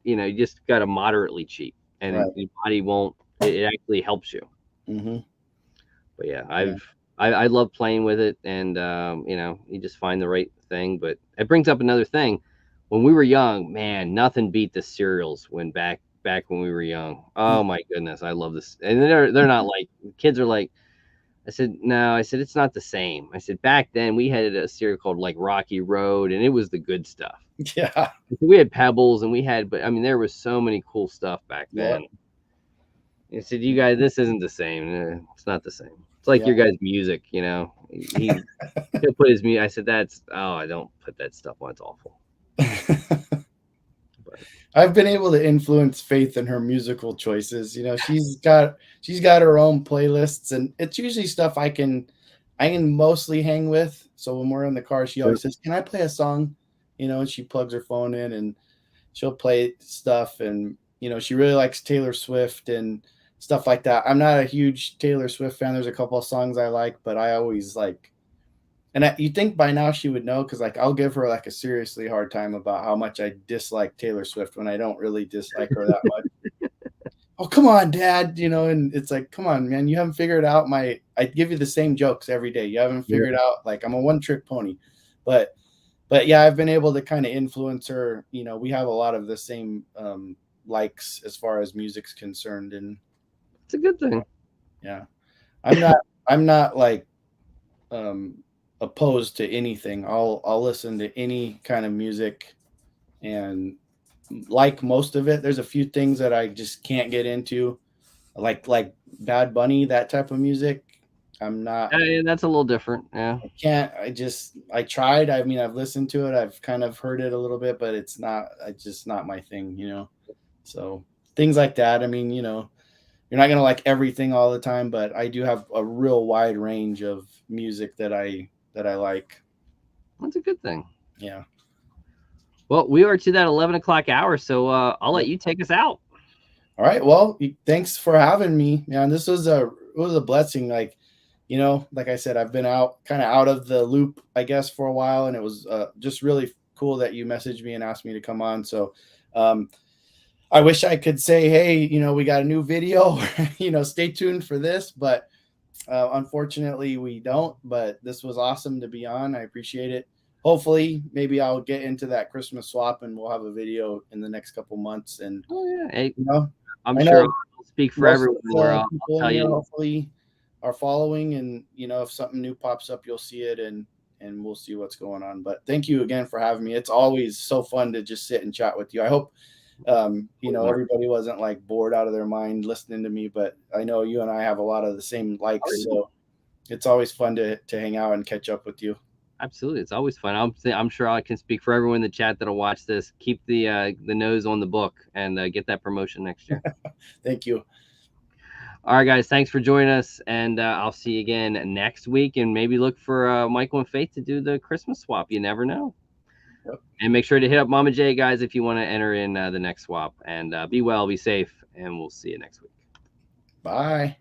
you just got to moderately cheat, and your body won't. It actually helps you. But yeah, I love playing with it, and you just find the right thing. But it brings up another thing. When we were young, man, nothing beat the cereals when back when we were young. Oh my goodness, I love this. And they're not like, kids are like, I said, no, I said, it's not the same. I said, back then we had a cereal called like Rocky Road, and it was the good stuff. Yeah. We had Pebbles, and but I mean, there was so many cool stuff back then. I said, you guys, this isn't the same. It's not the same. It's like your guys' music, he'll put his music. I said, I don't put that stuff on. It's awful. I've been able to influence Faith in her musical choices. She's got her own playlists, and it's usually stuff I can I can mostly hang with. So when we're in the car, she always says, "Can I play a song?" And she plugs her phone in and she'll play stuff. And she really likes Taylor Swift and stuff like that. I'm not a huge Taylor Swift fan. There's a couple of songs I like, but I always like. And you think by now she would know, because like I'll give her like a seriously hard time about how much I dislike Taylor Swift when I don't really dislike her that much. Oh, come on, Dad, and it's like, come on, man, you haven't figured out I give you the same jokes every day. You haven't figured out, like, I'm a one-trick pony. But yeah, I've been able to kind of influence her. We have a lot of the same likes as far as music's concerned, and it's a good thing. Yeah, I'm not like opposed to anything. I'll listen to any kind of music and like most of it. There's a few things that I just can't get into, like Bad Bunny, that type of music. I'm not. That's a little different. Yeah. I can't. I tried. I mean, I've listened to it. I've kind of heard it a little bit, but it's just not my thing. So things like that. I mean, you're not gonna like everything all the time, but I do have a real wide range of music that I like. That's a good thing. Yeah. Well, we are to that 11 o'clock hour, so I'll let you take us out. All right. Well, thanks for having me, man. This was a blessing. Like, like I said, I've been kind of out of the loop, I guess, for a while, and it was just really cool that you messaged me and asked me to come on. So, I wish I could say, hey, we got a new video, stay tuned for this, but unfortunately we don't. But this was awesome to be on. I appreciate it. Hopefully, maybe I'll get into that Christmas swap and we'll have a video in the next couple months. And hey, I'm I sure I'll speak for everyone. People I'll tell you. Hopefully are following, and if something new pops up, you'll see it, and we'll see what's going on. But thank you again for having me. It's always so fun to just sit and chat with you. I hope everybody wasn't like bored out of their mind listening to me, but I know you and I have a lot of the same likes, so it's always fun to hang out and catch up with you. Absolutely, it's always fun. I'm sure I can speak for everyone in the chat that'll watch this. Keep the nose on the book and get that promotion next year. Thank you. All right, guys, thanks for joining us, and I'll see you again next week. And maybe look for Michael and Faith to do the Christmas swap. You never know. Yep. And make sure to hit up Mama J, guys, if you want to enter in the next swap. And be well, be safe, and we'll see you next week. Bye.